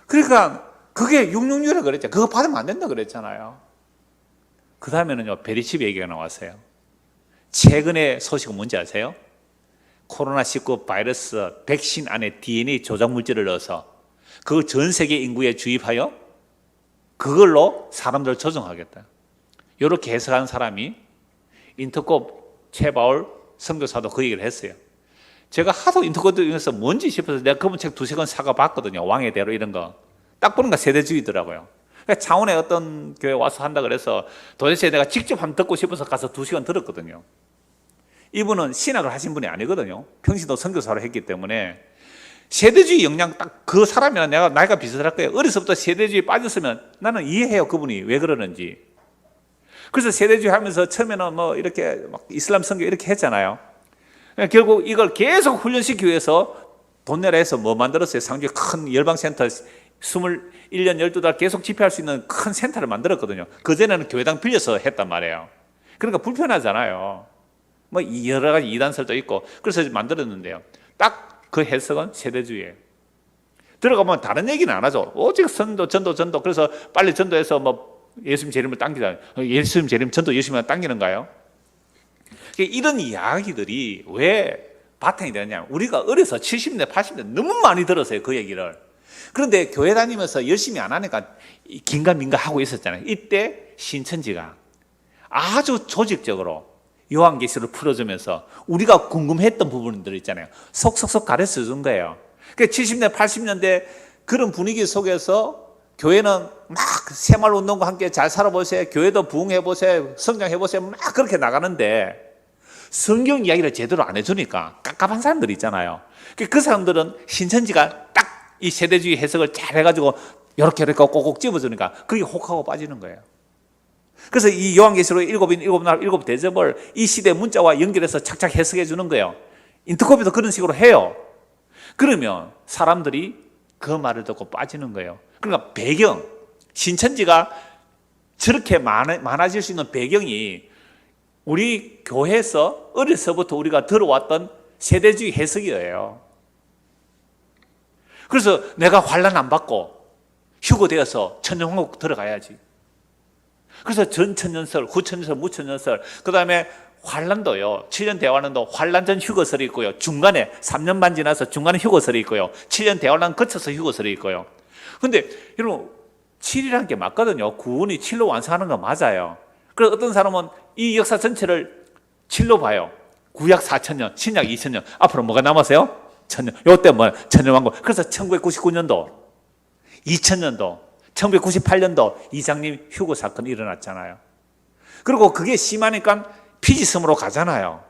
그러니까 그게 666이라 그랬죠. 그거 받으면 안 된다 그랬잖아요. 그 다음에는요, 베리칩 얘기가 나왔어요. 최근에 소식은 뭔지 아세요? 코로나19 바이러스 백신 안에 DNA 조작 물질을 넣어서 그 전 세계 인구에 주입하여 그걸로 사람들을 조정하겠다. 이렇게 해석한 사람이 인터콥 최바울 선교사도 그 얘기를 했어요. 제가 하도 인터콥에서 뭔지 싶어서 내가 그분 책 2-3권 사가 봤거든요. 왕의 대로 이런 거. 딱 보니까 세대주의더라고요. 창원에 어떤 교회 와서 한다 그래서 도대체 내가 직접 한번 듣고 싶어서 가서 2시간 들었거든요. 이분은 신학을 하신 분이 아니거든요. 평신도 선교사로 했기 때문에 세대주의 영향 딱 그 사람이랑 내가 나이가 비슷할 거예요. 어려서부터 세대주의에 빠졌으면 나는 이해해요. 그분이 왜 그러는지. 그래서 세대주의 하면서 처음에는 이렇게 막 이슬람 선교 이렇게 했잖아요. 결국 이걸 계속 훈련시키기 위해서 돈 내라 해서 만들었어요? 상주에 큰 열방센터 21년 12달 계속 집회할 수 있는 큰 센터를 만들었거든요. 그전에는 교회당 빌려서 했단 말이에요. 그러니까 불편하잖아요. 여러 가지 이단설도 있고 그래서 만들었는데요. 딱 그 해석은 세대주의예요. 들어가면 다른 얘기는 안 하죠. 오직 전도. 그래서 빨리 전도해서 예수님 재림을 당기자. 예수님 재림 전도 열심히 당기는가요? 이런 이야기들이 왜 바탕이 되느냐. 우리가 어려서 70년, 80년 너무 많이 들었어요. 그 얘기를. 그런데 교회 다니면서 열심히 안 하니까 긴가민가 하고 있었잖아요. 이때 신천지가 아주 조직적으로 요한계시를 풀어주면서 우리가 궁금했던 부분들 있잖아요. 속속속 가르쳐 준 거예요. 그러니까 70년, 80년대 그런 분위기 속에서 교회는 막 새마을운동과 함께 잘 살아보세요. 교회도 부흥해보세요. 성장해보세요. 막 그렇게 나가는데 성경 이야기를 제대로 안 해주니까 깝깝한 사람들이 있잖아요. 그 사람들은 신천지가 딱 이 세대주의 해석을 잘 해가지고 이렇게 꼭꼭 집어주니까 그게 혹하고 빠지는 거예요. 그래서 이 요한계시록 7인 7날 7대접을 이 시대 문자와 연결해서 착착 해석해 주는 거예요. 인터콥에도 그런 식으로 해요. 그러면 사람들이 그 말을 듣고 빠지는 거예요. 그러니까 배경, 신천지가 저렇게 많아질 수 있는 배경이 우리 교회에서 어려서부터 우리가 들어왔던 세대주의 해석이에요. 그래서 내가 환난 안 받고 휴거되어서 천년왕국 들어가야지. 그래서 전천년설, 후천년설, 무천년설, 그 다음에 환란도요. 7년 대환란도 환란 전 휴거설이 있고요. 중간에 3년 반 지나서 중간에 휴거설이 있고요. 7년 대환란 거쳐서 휴거설이 있고요. 근데 여러분 7이라는 게 맞거든요. 구원이 7로 완성하는 거 맞아요. 그래서 어떤 사람은 이 역사 전체를 7로 봐요. 구약 4,000년, 신약 2,000년. 앞으로 뭐가 남았어요? 1,000년. 요때 천년왕국. 그래서 1999년도, 2000년도, 1998년도 이장님 휴고 사건이 일어났잖아요. 그리고 그게 심하니까 피지섬으로 가잖아요.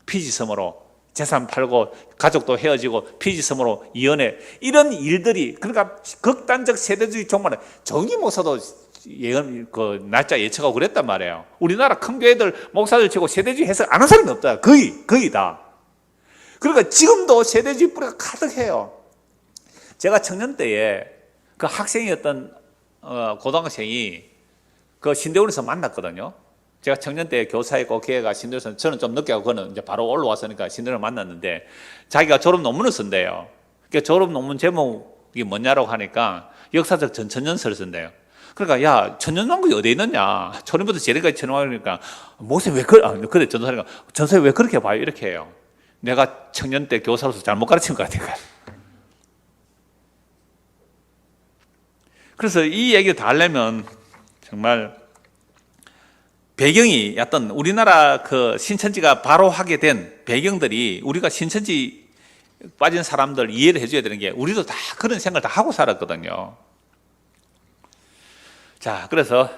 피지섬으로 재산 팔고 가족도 헤어지고 피지섬으로 이혼해. 이런 일들이, 그러니까 극단적 세대주의 종말에 정의 목사도 날짜 예측하고 그랬단 말이에요. 우리나라 큰 교회들 목사들 치고 세대주의 해석 안 한 사람이 없다. 거의 다. 그러니까 지금도 세대주의 뿌리가 가득해요. 제가 청년 때에 그 학생이었던 고등학생이 그 신대원에서 만났거든요. 제가 청년 때 교사였고 걔가 신대원에서, 저는 좀 늦게 하고 그는 이제 바로 올라왔으니까 신대원을 만났는데 자기가 졸업 논문을 쓴대요. 그러니까 졸업 논문 제목이 뭐냐라고 하니까 역사적 전천년설을 쓴대요. 그러니까 야, 천년왕국이 어디에 있느냐, 초림부터 재림까지 천년왕국이니까 목사님 왜 그래 전도사니까 전도사님 왜 그렇게 봐요 이렇게 해요. 내가 청년 때 교사로서 잘못 가르친 것 같아요. 그래서 이 얘기를 다 하려면 정말 배경이 어떤 우리나라 그 신천지가 바로 하게 된 배경들이, 우리가 신천지 빠진 사람들 이해를 해줘야 되는 게, 우리도 다 그런 생각을 다 하고 살았거든요. 자, 그래서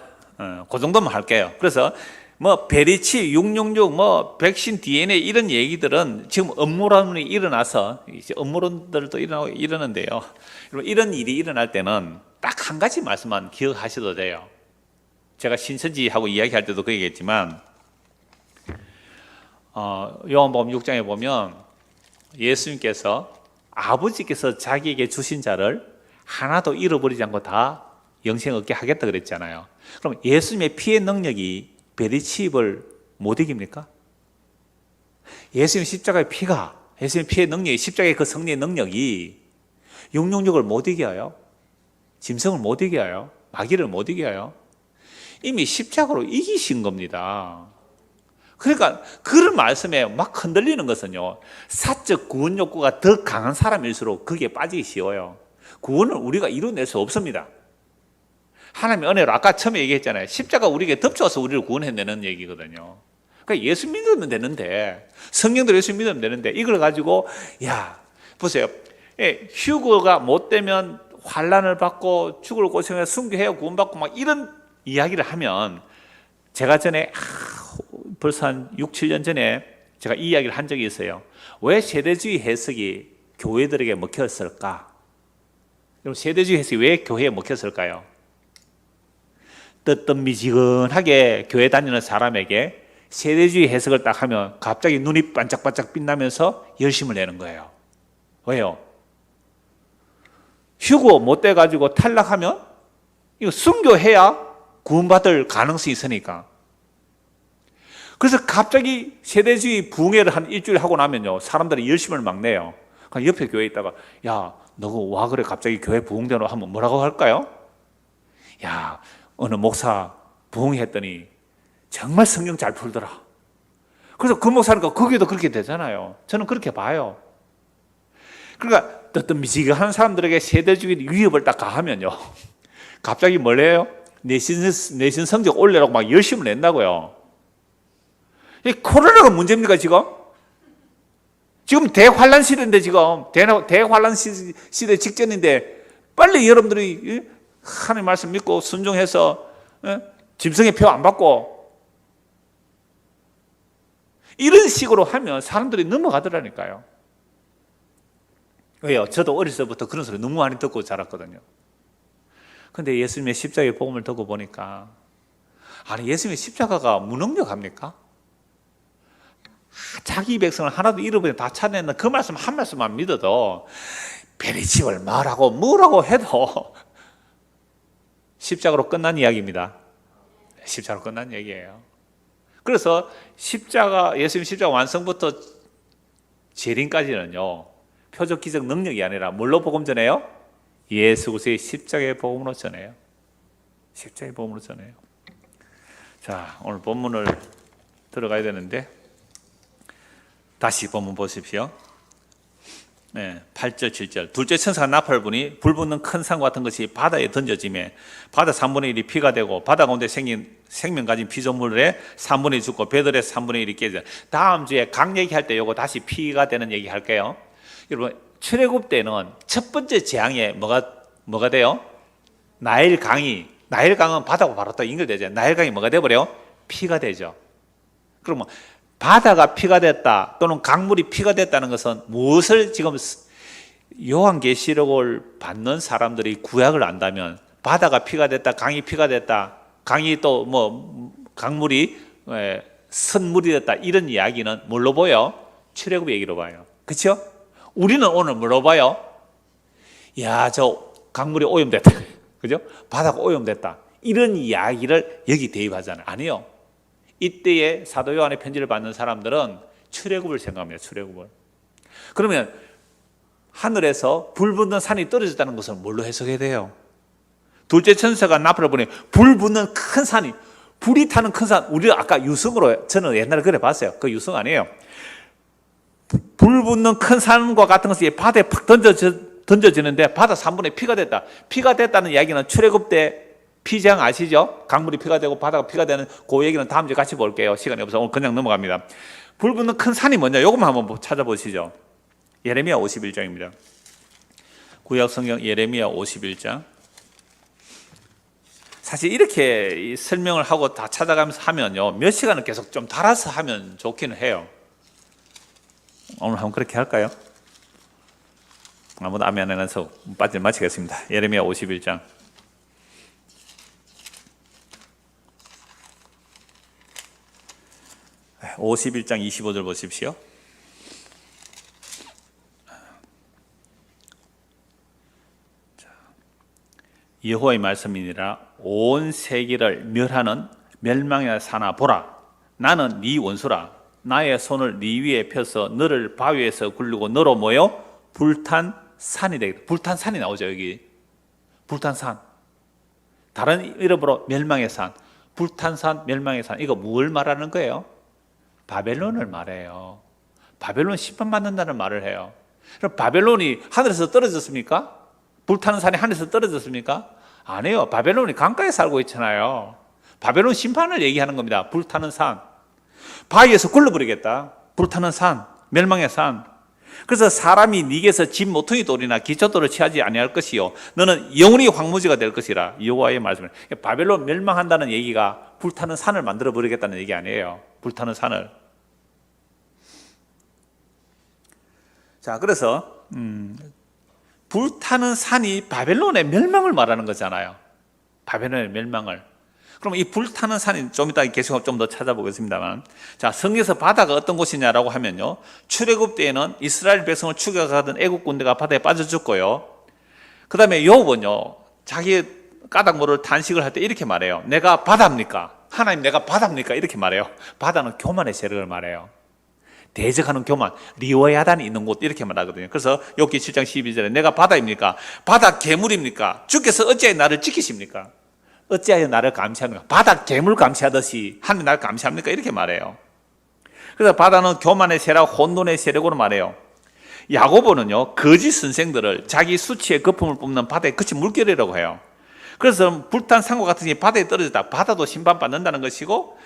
그 정도만 할게요. 그래서 뭐 베리치, 666, 뭐 백신 DNA 이런 얘기들은 지금 음모론이 일어나서 이제 음모론들도 이러는데요. 이런 일이 일어날 때는 딱 한 가지 말씀만 기억하셔도 돼요. 제가 신천지하고 이야기할 때도 그 얘기했지만, 요한복음 6장에 보면 예수님께서 아버지께서 자기에게 주신 자를 하나도 잃어버리지 않고 다 영생 얻게 하겠다 그랬잖아요. 그럼 예수님의 피의 능력이 베리치입을 못 이깁니까? 예수님 십자가의 피가, 예수님 피의 능력이, 십자가의 그 승리의 능력이 666을 못 이겨요. 짐승을 못 이겨요. 마귀를 못 이겨요. 이미 십자가로 이기신 겁니다. 그러니까 그런 말씀에 막 흔들리는 것은요, 사적 구원 욕구가 더 강한 사람일수록 거기에 빠지기 쉬워요. 구원을 우리가 이뤄낼 수 없습니다. 하나님의 은혜로, 아까 처음에 얘기했잖아요. 십자가 우리에게 덮쳐서 우리를 구원해내는 얘기거든요. 그러니까 예수 믿으면 되는데, 성령대로 예수 믿으면 되는데, 이걸 가지고, 야, 보세요. 휴거가 못 되면 환난을 받고 죽을 고생해서 순교해야 구원받고 막 이런 이야기를 하면, 제가 전에 벌써 한 6, 7년 전에 제가 이 이야기를 한 적이 있어요. 왜 세대주의 해석이 교회들에게 먹혔을까? 그럼 세대주의 해석이 왜 교회에 먹혔을까요? 뜨뜻미지근하게 교회 다니는 사람에게 세대주의 해석을 딱 하면 갑자기 눈이 반짝반짝 빛나면서 열심을 내는 거예요. 왜요? 휴고 못 돼가지고 탈락하면 이거 순교해야 구원받을 가능성이 있으니까. 그래서 갑자기 세대주의 부흥회를 한 일주일 하고 나면요, 사람들이 열심을 막 내요. 그러니까 옆에 교회에 있다가, 야, 너가 와 그래 갑자기 교회 부흥되노 하면 뭐라고 할까요? 야, 어느 목사 부흥했더니 정말 성경 잘 풀더라. 그래서 그 목사니까 거기도 그렇게 되잖아요. 저는 그렇게 봐요. 그러니까 어떤 미지근한 사람들에게 세대주의 위협을 딱 가하면요, 갑자기 뭘 해요? 내신 성적 올리라고 막 열심을 낸다고요. 이 코로나가 문제입니까 지금? 지금 대환란 시대인데, 지금 대환란 시대 직전인데, 빨리 여러분들이 하나님 말씀 믿고 순종해서 짐승의 표 안 받고 이런 식으로 하면 사람들이 넘어가더라니까요. 왜요? 저도 어렸을 때부터 그런 소리 너무 많이 듣고 자랐거든요. 근데 예수님의 십자가의 복음을 듣고 보니까, 아니 예수님의 십자가가 무능력합니까? 자기 백성을 하나도 잃어버리면 다 찾아내는 그 말씀 한 말씀만 믿어도, 베리집을 뭐라고 해도 십자가로 끝난 이야기입니다. 십자가로 끝난 얘기예요. 그래서 예수님 십자가 완성부터 재림까지는요, 표적 기적 능력이 아니라 뭘로 복음 전해요? 예수 그리스도의 십자가의 복음으로 전해요. 십자가의 복음으로 전해요. 자, 오늘 본문을 들어가야 되는데, 다시 본문 보십시오. 8절 7절. 둘째 천사가 나팔을 부니 불붙는 큰 산 같은 것이 바다에 던져지매 바다 3분의 1이 피가 되고 바다 가운데 생명 가진 피조물의 3분의 1이 죽고 배들의 3분의 1이 깨져. 다음 주에 각 얘기할 때 요거 다시 피가 되는 얘기 할게요. 여러분, 출애굽 때는 첫 번째 재앙에 뭐가 돼요? 나일강은 바다하고 바로 또 연결되죠. 나일강이 뭐가 돼버려요? 피가 되죠. 그러면 바다가 피가 됐다 또는 강물이 피가 됐다는 것은 무엇을 지금 요한계시록을 받는 사람들이 구약을 안다면 바다가 피가 됐다, 강이 피가 됐다, 강이 또 뭐 강물이 선물이 됐다 이런 이야기는 뭘로 보여? 출애굽 얘기로 봐요. 그렇죠? 우리는 오늘 뭘로 봐요? 야, 저 강물이 오염됐다. 그죠? 바다가 오염됐다. 이런 이야기를 여기 대입하잖아요. 아니요. 이때에 사도 요한의 편지를 받는 사람들은 출애굽을 생각합니다. 출애굽을. 그러면 하늘에서 불 붙는 산이 떨어졌다는 것은 뭘로 해석해야 돼요? 둘째 천사가 나팔을 보내 불 붙는 큰 산이, 불이 타는 큰 산, 우리 아까 유성으로 저는 옛날에 그래 봤어요. 그 유성 아니에요. 불 붙는 큰 산과 같은 것이 바다에 팍 던져지는데 바다 3분의 피가 됐다. 피가 됐다는 이야기는 출애굽 때 피장 아시죠? 강물이 피가 되고 바다가 피가 되는 그 얘기는 다음 주에 같이 볼게요. 시간이 없어서 오늘 그냥 넘어갑니다. 불 붙는 큰 산이 뭐냐? 이것만 한번 찾아보시죠. 예레미야 51장입니다. 구약 성경 예레미야 51장. 사실 이렇게 설명을 하고 다 찾아가면서 하면요, 몇 시간을 계속 좀 달아서 하면 좋기는 해요. 오늘 한번 그렇게 할까요? 아무도 아멘 안 해서 마치겠습니다. 예레미야 51장. 네, 51장 25절 보십시오. 여호와의 말씀이니라. 온 세계를 멸하는 멸망의 사나 보라. 나는 네 원수라. 나의 손을 네 위에 펴서 너를 바위에서 굴리고 너로 모여 불탄 산이 되겠다. 불탄 산이 나오죠. 여기 불탄 산. 다른 이름으로 멸망의 산. 불탄 산, 멸망의 산. 이거 뭘 말하는 거예요? 바벨론을 말해요. 바벨론 심판받는다는 말을 해요. 그럼 바벨론이 하늘에서 떨어졌습니까? 불타는 산이 하늘에서 떨어졌습니까? 아니에요. 바벨론이 강가에 살고 있잖아요. 바벨론 심판을 얘기하는 겁니다. 불타는 산. 바위에서 굴러버리겠다. 불타는 산, 멸망의 산. 그래서 사람이 네게서 집 모퉁이 돌이나 기초돌을 취하지 아니할 것이요 너는 영원히 황무지가 될 것이라. 여호와의 말씀을. 바벨론 멸망한다는 얘기가 불타는 산을 만들어 버리겠다는 얘기 아니에요. 불타는 산을. 자, 그래서 불타는 산이 바벨론의 멸망을 말하는 거잖아요. 바벨론의 멸망을. 그럼 이 불타는 산이 좀 이따 계속 좀 더 찾아보겠습니다만, 자, 성경에서 바다가 어떤 곳이냐라고 하면요, 출애굽 때에는 이스라엘 백성을 추격하던 애국 군대가 바다에 빠져 죽고요. 그 다음에 요업은요, 자기 까닭모를 단식을 할 때 이렇게 말해요. 내가 바다입니까? 하나님, 내가 바다입니까? 이렇게 말해요. 바다는 교만의 세력을 말해요. 대적하는 교만, 리워야단이 있는 곳 이렇게 말하거든요. 그래서 욥기 7장 12절에 내가 바다입니까? 바다 괴물입니까? 주께서 어찌하여 나를 지키십니까? 어찌하여 나를 감시합니까? 바다 괴물 감시하듯이 하나님 나를 감시합니까? 이렇게 말해요. 그래서 바다는 교만의 세력, 혼돈의 세력으로 말해요. 야고보는요, 거짓 선생들을 자기 수치의 거품을 뿜는 바다의 거친 물결이라고 해요. 그래서 불탄 산과 같은 게 바다에 떨어졌다. 바다도 심판받는다는 것이고,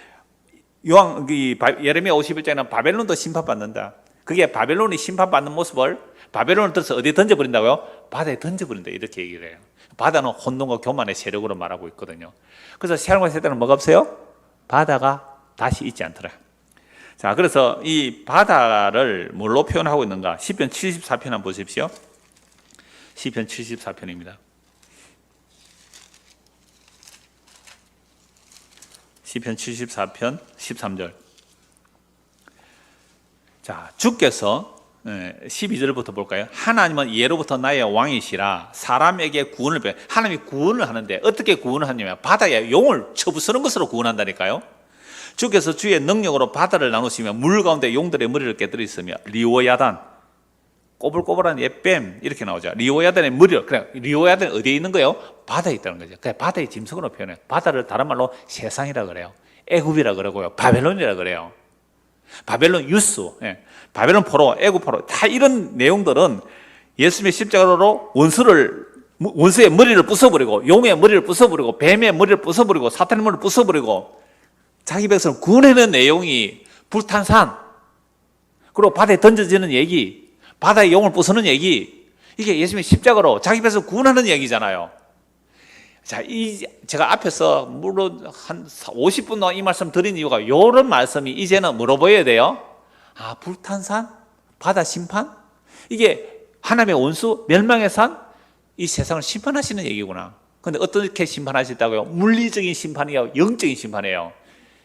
예레미야 51장에는 바벨론도 심판받는다. 그게 바벨론이 심판받는 모습을 바벨론을 들어서 어디에 던져버린다고요? 바다에 던져버린다. 이렇게 얘기를 해요. 바다는 혼돈과 교만의 세력으로 말하고 있거든요. 그래서 세상과 세대는 뭐가 없어요? 바다가 다시 있지 않더라. 자, 그래서 이 바다를 뭘로 표현하고 있는가? 시편 74편 한번 보십시오. 시편 74편입니다. 시편 74편 13절. 자, 주께서 12절부터 볼까요? 하나님은 예로부터 나의 왕이시라. 사람에게 구원을 베. 하나님이 구원을 하는데 어떻게 구원을 하냐면 바다에 용을 쳐부수는 것으로 구원한다니까요. 주께서 주의 능력으로 바다를 나누시며 물 가운데 용들의 머리를 깨뜨리시며 리오야단, 꼬불꼬불한 옛뱀 이렇게 나오죠. 리오야단의 머리를, 그래, 리오야단이 어디에 있는 거예요? 바다에 있다는 거죠. 그냥 바다의 짐승으로 표현해요. 바다를 다른 말로 세상이라 그래요. 애굽이라 그러고요. 바벨론이라 그래요. 바벨론 유스, 바벨론 포로, 애굽 포로, 다 이런 내용들은 예수님의 십자가로 원수의 머리를 부숴버리고, 용의 머리를 부숴버리고, 뱀의 머리를 부숴버리고, 사탄의 머리를 부숴버리고, 자기 백성을 구원하는 내용이 불탄 산, 그리고 바다에 던져지는 얘기, 바다의 용을 부수는 얘기, 이게 예수님의 십자가로 자기 백성을 구원하는 얘기잖아요. 자, 제가 앞에서 물론 한 50분 동안 이 말씀 드린 이유가 이런 말씀이 이제는 뭐로 보여야 돼요? 아, 불탄 산? 바다 심판? 이게 하나님의 원수, 멸망의 산? 이 세상을 심판하시는 얘기구나. 근데 어떻게 심판하셨다고요? 물리적인 심판이에요? 영적인 심판이에요?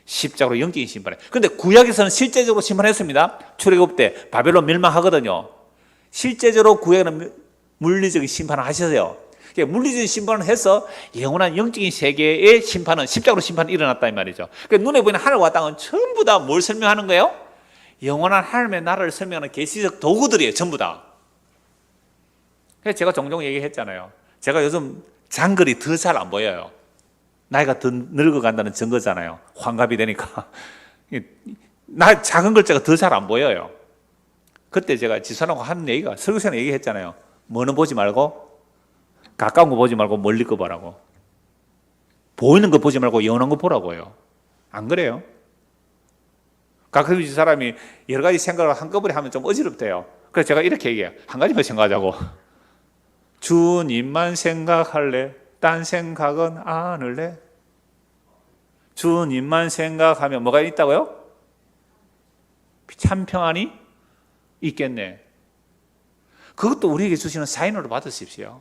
십자가로 영적인 심판이에요. 근데 구약에서는 실제적으로 심판했습니다. 출애굽 때 바벨론 멸망하거든요. 실제적으로 구약에는 물리적인 심판을 하셨어요. 물리적인 심판을 해서 영원한 영적인 세계의 심판은 십자가로 심판이 일어났다 이 말이죠. 그러니까 눈에 보이는 하늘과 땅은 전부 다 뭘 설명하는 거예요? 영원한 하나님의 나라를 설명하는 계시적 도구들이에요. 전부 다. 그래서 제가 종종 얘기했잖아요. 제가 요즘 장글이 더 잘 안 보여요. 나이가 더 늙어간다는 증거잖아요. 환갑이 되니까 나 작은 글자가 더 잘 안 보여요. 그때 제가 지선하고 하는 얘기가 설교 시간에 얘기했잖아요. 뭐는 보지 말고 가까운 거 보지 말고 멀리 거 보라고. 보이는 거 보지 말고 영원한 거 보라고요. 안 그래요? 가끔 사람이 여러 가지 생각을 한꺼번에 하면 좀 어지럽대요. 그래서 제가 이렇게 얘기해요. 한 가지만 생각하자고. 주님만 생각할래? 딴 생각은 안 할래? 주님만 생각하면 뭐가 있다고요? 참 평안이 있겠네. 그것도 우리에게 주시는 사인으로 받으십시오.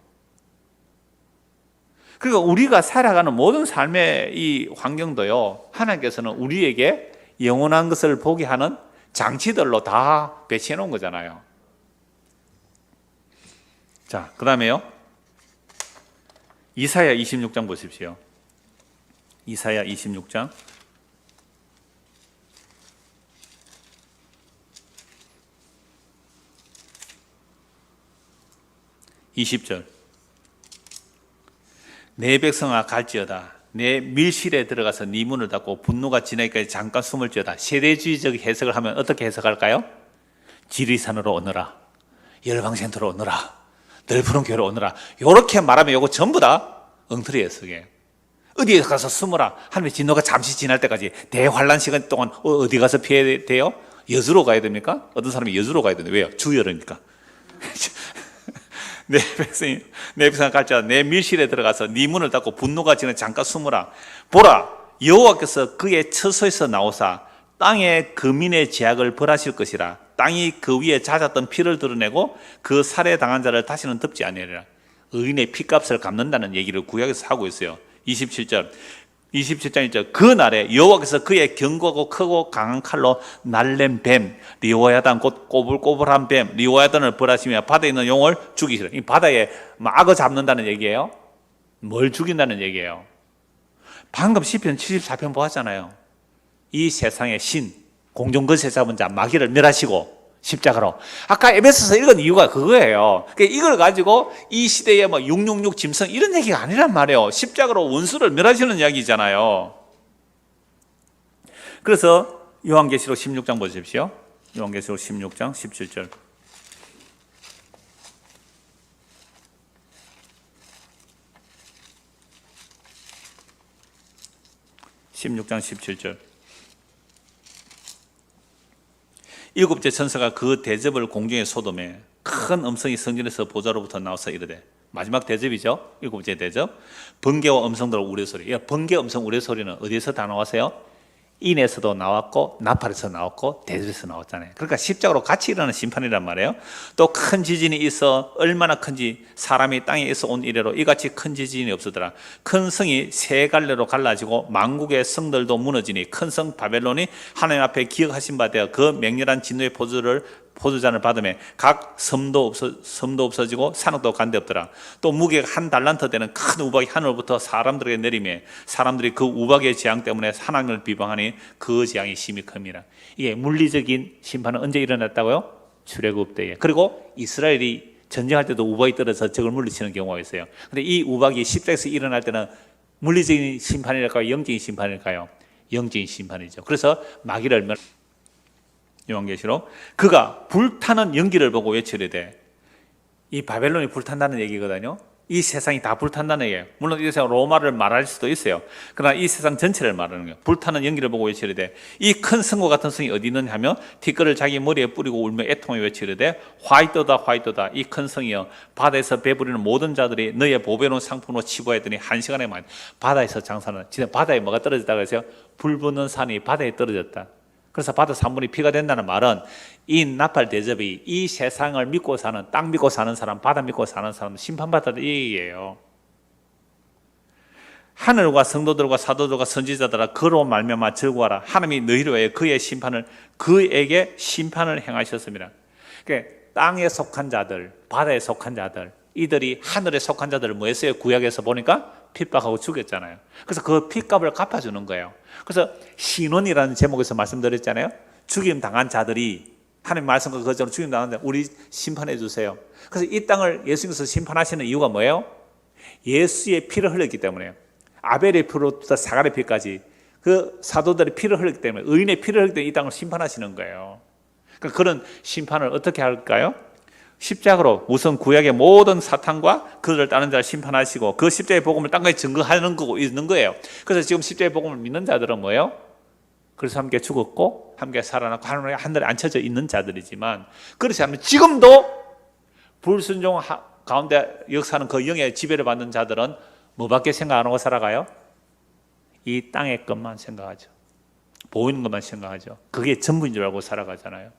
그러니까 우리가 살아가는 모든 삶의 이 환경도요, 하나님께서는 우리에게 영원한 것을 보게 하는 장치들로 다 배치해 놓은 거잖아요. 자, 그 다음에요. 이사야 26장 보십시오. 이사야 26장. 20절. 내 백성아 갈지어다. 내 밀실에 들어가서 네 문을 닫고 분노가 지나기까지 잠깐 숨을지어다. 세대주의적 해석을 하면 어떻게 해석할까요? 지리산으로 오너라. 열방센터로 오너라. 늘 푸른 교회로 오너라. 이렇게 말하면 이거 전부 다 엉터리 해석이에요. 어디에 가서 숨어라. 하나님의 진노가 잠시 지날 때까지 대환란 시간 동안 어디 가서 피해야 돼요? 여주로 가야 됩니까? 어떤 사람이 여주로 가야 되는데 왜요? 주여라니까. 내 백성아 갈지어다. 내 밀실에 들어가서 네 문을 닫고 분노가 지나 잠깐 숨으라. 보라, 여호와께서 그의 처소에서 나오사 땅의 거민의 제약을 벌하실 것이라. 땅이 그 위에 잦았던 피를 드러내고 그 살해당한 자를 다시는 덮지 아니하리라. 의인의 피값을 갚는다는 얘기를 구약에서 하고 있어요. 27절 1절 그 날에 여호와께서 그의 견고하고 크고 강한 칼로 날랜 뱀 리오야단 곧 꼬불꼬불한 뱀 리오야단을 벌하시며 바다에 있는 용을 죽이시라. 이 바다에 악어 잡는다는 얘기예요. 뭘 죽인다는 얘기예요. 방금 시편 74편 보았잖아요. 이 세상의 신 공중거세 잡은 자 마귀를 멸하시고 십자가로. 아까 에베소서 읽은 이유가 그거예요. 그러니까 이걸 가지고 이 시대에 뭐 666 짐승 이런 얘기가 아니란 말이에요. 십자가로 원수를 멸하시는 이야기잖아요. 그래서 요한계시록 16장 보십시오. 요한계시록 16장 17절. (16장 17절) 일곱째 천사가 그 대접을 공중에 쏟음에 큰 음성이 성전에서 보좌로부터 나와서 이르되, 마지막 대접이죠. 일곱째 대접. 번개와 음성들 우레소리. 번개, 음성, 우레소리는 어디에서 다 나왔어요? 인에서도 나왔고 나팔에서 나왔고 대접에서 나왔잖아요. 그러니까 십자가로 같이 일어나는 심판이란 말이에요. 또 큰 지진이 있어 얼마나 큰지 사람이 땅에 있어 온 이래로 이같이 큰 지진이 없으더라. 큰 성이 세 갈래로 갈라지고 만국의 성들도 무너지니 큰 성 바벨론이 하나님 앞에 기억하신 바 되어 그 맹렬한 진노의 포도잔을 받으며 각 섬도 없어지고 산업도 간데 없더라. 또 무게가 한 달란트 되는 큰 우박이 하늘부터 사람들에게 내리며 사람들이 그 우박의 재앙 때문에 하나님을 비방하니 그 재앙이 심히 큽니다. 이게 물리적인 심판은 언제 일어났다고요? 출애굽 때에. 그리고 이스라엘이 전쟁할 때도 우박이 떨어져서 적을 물리치는 경우가 있어요. 근데 이 우박이 십자가에서 일어날 때는 물리적인 심판일까요? 영적인 심판일까요? 영적인 심판이죠. 그래서 마귀를 요한계시록 그가 불타는 연기를 보고 외치려되, 이 바벨론이 불탄다는 얘기거든요. 이 세상이 다 불탄다는 얘기예요. 물론 이 세상 로마를 말할 수도 있어요. 그러나 이 세상 전체를 말하는 거예요. 불타는 연기를 보고 외치려되 이 큰 성과 같은 성이 어디 있느냐 하면 티끌을 자기 머리에 뿌리고 울며 애통하며 외치려되 화이트다 화이트다 이 큰 성이여 바다에서 배부리는 모든 자들이 너의 보배로운 상품으로 치부하였더니 한 시간에 많이 바다에서 장사는 진짜 바다에 뭐가 떨어졌다고 해서요? 불 붙는 산이 바다에 떨어졌다. 그래서 바다 3분의 피가 된다는 말은 이 나팔 대접이 이 세상을 믿고 사는, 땅 믿고 사는 사람, 바다 믿고 사는 사람 심판받았다 이 얘기예요. 하늘과 성도들과 사도들과 선지자들아 그로 말미암아 즐거워하라. 하나님이 너희를 위해 그의 심판을 그에게 심판을 행하셨습니다. 그러니까 땅에 속한 자들, 바다에 속한 자들, 이들이 하늘에 속한 자들을 뭐 했어요? 구약에서 보니까 핍박하고 죽였잖아요. 그래서 그 핏값을 갚아주는 거예요. 그래서 신원이라는 제목에서 말씀드렸잖아요. 죽임 당한 자들이 하나님 말씀과 그것처럼 죽임 당하는데 우리 심판해 주세요. 그래서 이 땅을 예수님께서 심판하시는 이유가 뭐예요? 예수의 피를 흘렸기 때문에요. 아벨의 피로부터 사갈의 피까지 그 사도들의 피를 흘렸기 때문에 의인의 피를 흘릴 때 이 땅을 심판하시는 거예요. 그러니까 그런 심판을 어떻게 할까요? 십자가로 우선 구약의 모든 사탄과 그들을 따르는 자를 심판하시고 그 십자가의 복음을 땅에 증거하는 거고 있는 거예요. 그래서 지금 십자가의 복음을 믿는 자들은 뭐예요? 그래서 함께 죽었고 함께 살아나고 하늘에 하늘에 앉혀져 있는 자들이지만 그렇지 않으면 지금도 불순종 가운데 역사하는 그 영의 지배를 받는 자들은 뭐밖에 생각 안 하고 살아가요? 이 땅의 것만 생각하죠. 보이는 것만 생각하죠. 그게 전부인 줄 알고 살아가잖아요.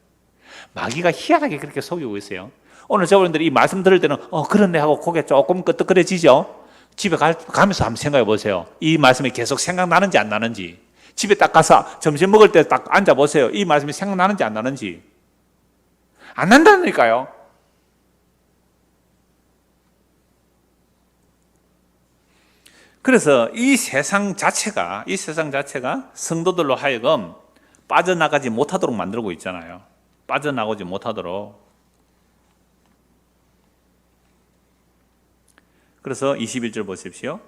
마귀가 희한하게 그렇게 속이고 있어요. 오늘 저분들이 이 말씀 들을 때는 그렇네 하고 고개 조금 끄덕거려지죠. 집에 가면서 한번 생각해 보세요. 이 말씀이 계속 생각나는지 안 나는지. 집에 딱 가서 점심 먹을 때 딱 앉아 보세요. 이 말씀이 생각나는지 안 나는지. 안 난다니까요. 그래서 이 세상 자체가 성도들로 하여금 빠져나가지 못하도록 만들고 있잖아요. 빠져나오지 못하도록. 그래서 21절 보십시오.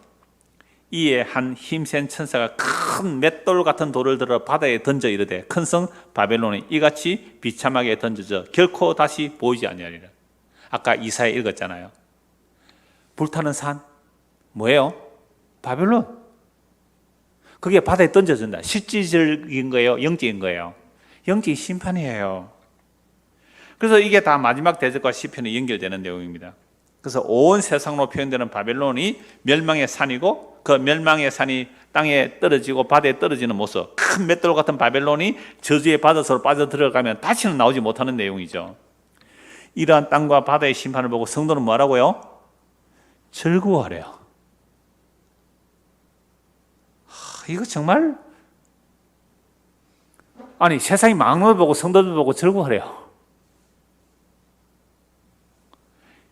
이에 한 힘센 천사가 큰 맷돌 같은 돌을 들어 바다에 던져 이르되 큰 성 바벨론이 이같이 비참하게 던져져 결코 다시 보이지 아니하리라. 아까 이사야 읽었잖아요. 불타는 산 뭐예요? 바벨론. 그게 바다에 던져진다. 실질적인 거예요? 영적인 거예요? 영적인 심판이에요. 그래서 이게 다 마지막 대접과 시편에 연결되는 내용입니다. 그래서 온 세상으로 표현되는 바벨론이 멸망의 산이고 그 멸망의 산이 땅에 떨어지고 바다에 떨어지는 모습, 큰 맷돌 같은 바벨론이 저주의 바닷속으로 빠져들어가면 다시는 나오지 못하는 내용이죠. 이러한 땅과 바다의 심판을 보고 성도는 뭐라고요? 즐거워하래요. 이거 정말 아니 세상이 망하는 걸 보고 성도들 보고 즐거워하래요.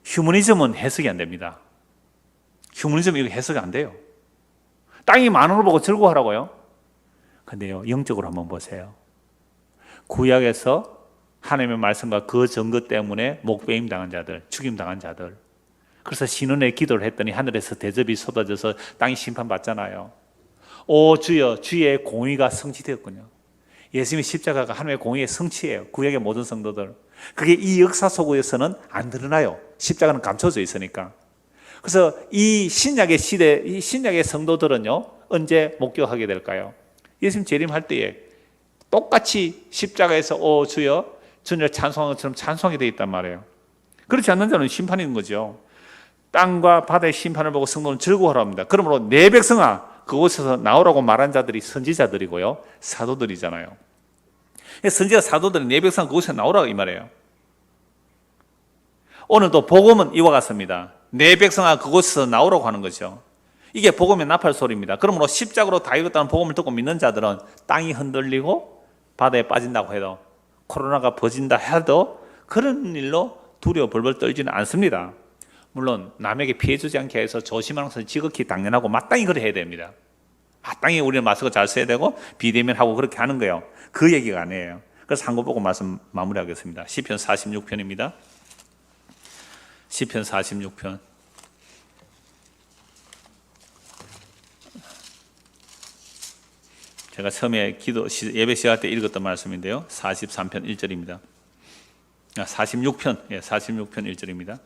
휴머니즘은 해석이 안 됩니다. 휴머니즘 이거 해석이 안 돼요. 땅이 많은 걸 보고 즐거워하라고요? 근데요, 영적으로 한번 보세요. 구약에서 하나님의 말씀과 그 증거 때문에 목배임 당한 자들, 죽임 당한 자들. 그래서 신원의 기도를 했더니 하늘에서 대접이 쏟아져서 땅이 심판받잖아요. 오 주여, 주의 공의가 성취되었군요. 예수님의 십자가가 하나님의 공의의 성취예요. 구약의 모든 성도들. 그게 이 역사 속에서는 안 드러나요. 십자가는 감춰져 있으니까. 그래서 이 신약의 시대, 이 신약의 성도들은요, 언제 목격하게 될까요? 예수님 재림할 때에 똑같이 십자가에서 오 주여, 주님을 찬송한 것처럼 찬송이 되어 있단 말이에요. 그렇지 않는 자는 심판인 거죠. 땅과 바다의 심판을 보고 성도는 즐거워하라 합니다. 그러므로 내 백성아, 그곳에서 나오라고 말한 자들이 선지자들이고요, 사도들이잖아요. 선지자 사도들이 내 백성 그곳에 나오라고 이 말이에요. 오늘도 복음은 이와 같습니다. 내 백성아 그곳에서 나오라고 하는 거죠. 이게 복음의 나팔 소리입니다. 그러므로 십자가로 다 이뤘다는 복음을 듣고 믿는 자들은 땅이 흔들리고 바다에 빠진다고 해도 코로나가 퍼진다 해도 그런 일로 두려워 벌벌 떨지는 않습니다. 물론 남에게 피해 주지 않게 해서 조심하는 것은 지극히 당연하고 마땅히 그래 해야 됩니다. 마땅히 우리는 마스크 잘 써야 되고 비대면하고 그렇게 하는 거예요. 그 얘기가 아니에요. 그래서 한 거 보고 말씀 마무리하겠습니다. 시편 46편입니다. 시편 46편. 제가 처음에 예배 시작 때 읽었던 말씀인데요. 43편 1절입니다. 46편 1절입니다.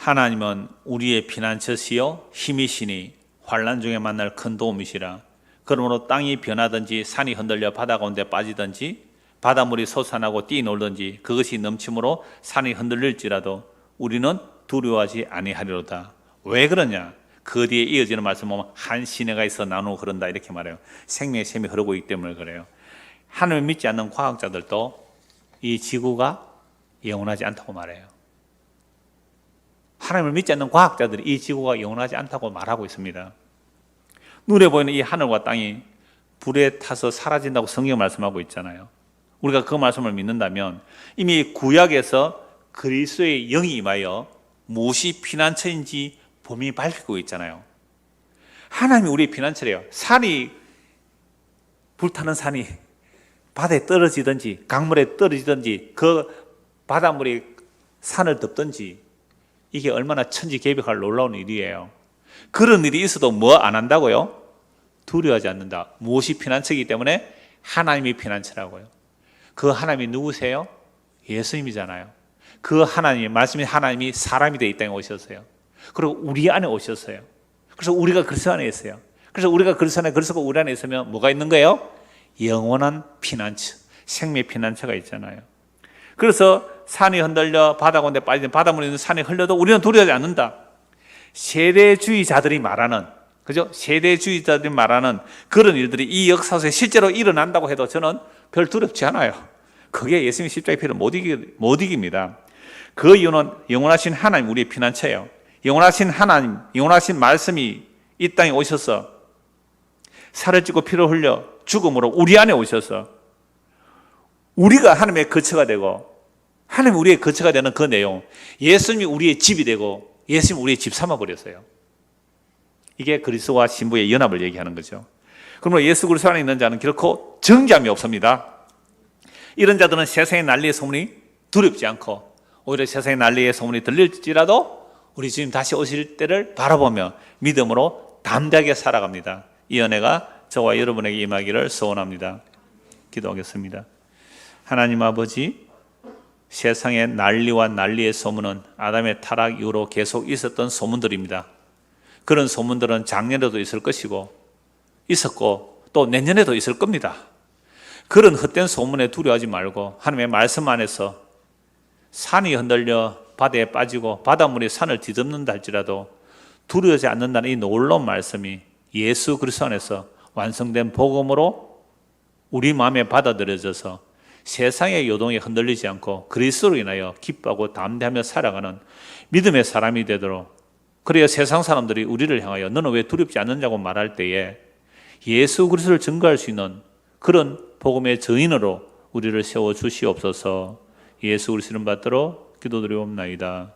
하나님은 우리의 피난처시요 힘이시니 환난 중에 만날 큰 도움이시라. 그러므로 땅이 변하든지 산이 흔들려 바다 가운데 빠지든지 바닷물이 솟아나고 뛰놀든지 그것이 넘침으로 산이 흔들릴지라도 우리는 두려워하지 아니하리로다. 왜 그러냐? 그 뒤에 이어지는 말씀 보면 한 시내가 있어 나누고 흐른다 이렇게 말해요. 생명의 샘이 흐르고 있기 때문에 그래요. 하나님을 믿지 않는 과학자들도 이 지구가 영원하지 않다고 말해요. 하나님을 믿지 않는 과학자들이 이 지구가 영원하지 않다고 말하고 있습니다. 눈에 보이는 이 하늘과 땅이 불에 타서 사라진다고 성경 말씀하고 있잖아요. 우리가 그 말씀을 믿는다면 이미 구약에서 그리스도의 영이 임하여 무엇이 피난처인지 범위 밝히고 있잖아요. 하나님이 우리의 피난처래요. 산이 불타는 산이 바다에 떨어지든지 강물에 떨어지든지 그 바닷물이 산을 덮든지 이게 얼마나 천지개벽할 놀라운 일이에요. 그런 일이 있어도 뭐 안 한다고요? 두려워하지 않는다. 무엇이 피난처이기 때문에 하나님이 피난처라고요. 그 하나님이 누구세요? 예수님이잖아요. 그 하나님, 말씀이 하나님이 사람이 되어 이 땅에 오셨어요. 그리고 우리 안에 오셨어요. 그래서 우리가 그리스도 안에 있어요. 그래서 우리가 그리스도 안에, 그리스도가 우리 안에 있으면 뭐가 있는 거예요? 영원한 피난처, 생명의 피난처가 있잖아요. 그래서 산이 흔들려 바다 가운데 빠지는 바닷물이 있는 산이 흘려도 우리는 두려워하지 않는다. 세대주의자들이 말하는, 그죠? 세대주의자들이 말하는 그런 일들이 이 역사 속에 실제로 일어난다고 해도 저는 별 두렵지 않아요. 그게 예수님의 십자가의 피를 못 이깁니다. 그 이유는 영원하신 하나님, 우리의 피난처예요. 영원하신 하나님, 영원하신 말씀이 이 땅에 오셔서 살을 찢고 피를 흘려 죽음으로 우리 안에 오셔서 우리가 하나님의 거처가 되고 하나님이 우리의 거처가 되는 그 내용, 예수님이 우리의 집이 되고 예수님이 우리의 집 삼아버렸어요. 이게 그리스도와 신부의 연합을 얘기하는 거죠. 그러므로 예수 그리스도 안에 있는 자는 결코 정죄함이 없습니다. 이런 자들은 세상의 난리의 소문이 두렵지 않고 오히려 세상의 난리의 소문이 들릴지라도 우리 주님 다시 오실 때를 바라보며 믿음으로 담대하게 살아갑니다. 이 은혜가 저와 여러분에게 임하기를 소원합니다. 기도하겠습니다. 하나님 아버지, 세상의 난리와 난리의 소문은 아담의 타락 이후로 계속 있었던 소문들입니다. 그런 소문들은 작년에도 있을 것이고 있었고 또 내년에도 있을 겁니다. 그런 헛된 소문에 두려워하지 말고 하나님의 말씀 안에서 산이 흔들려 바다에 빠지고 바닷물이 산을 뒤덮는다 할지라도 두려워하지 않는다는 이 놀라운 말씀이 예수 그리스도 안에서 완성된 복음으로 우리 마음에 받아들여져서 세상의 요동에 흔들리지 않고 그리스도로 인하여 기뻐하고 담대하며 살아가는 믿음의 사람이 되도록, 그래야 세상 사람들이 우리를 향하여 너는 왜 두렵지 않느냐고 말할 때에 예수 그리스도를 증거할 수 있는 그런 복음의 증인으로 우리를 세워주시옵소서. 예수 그리스도를 받들어 기도드리옵나이다.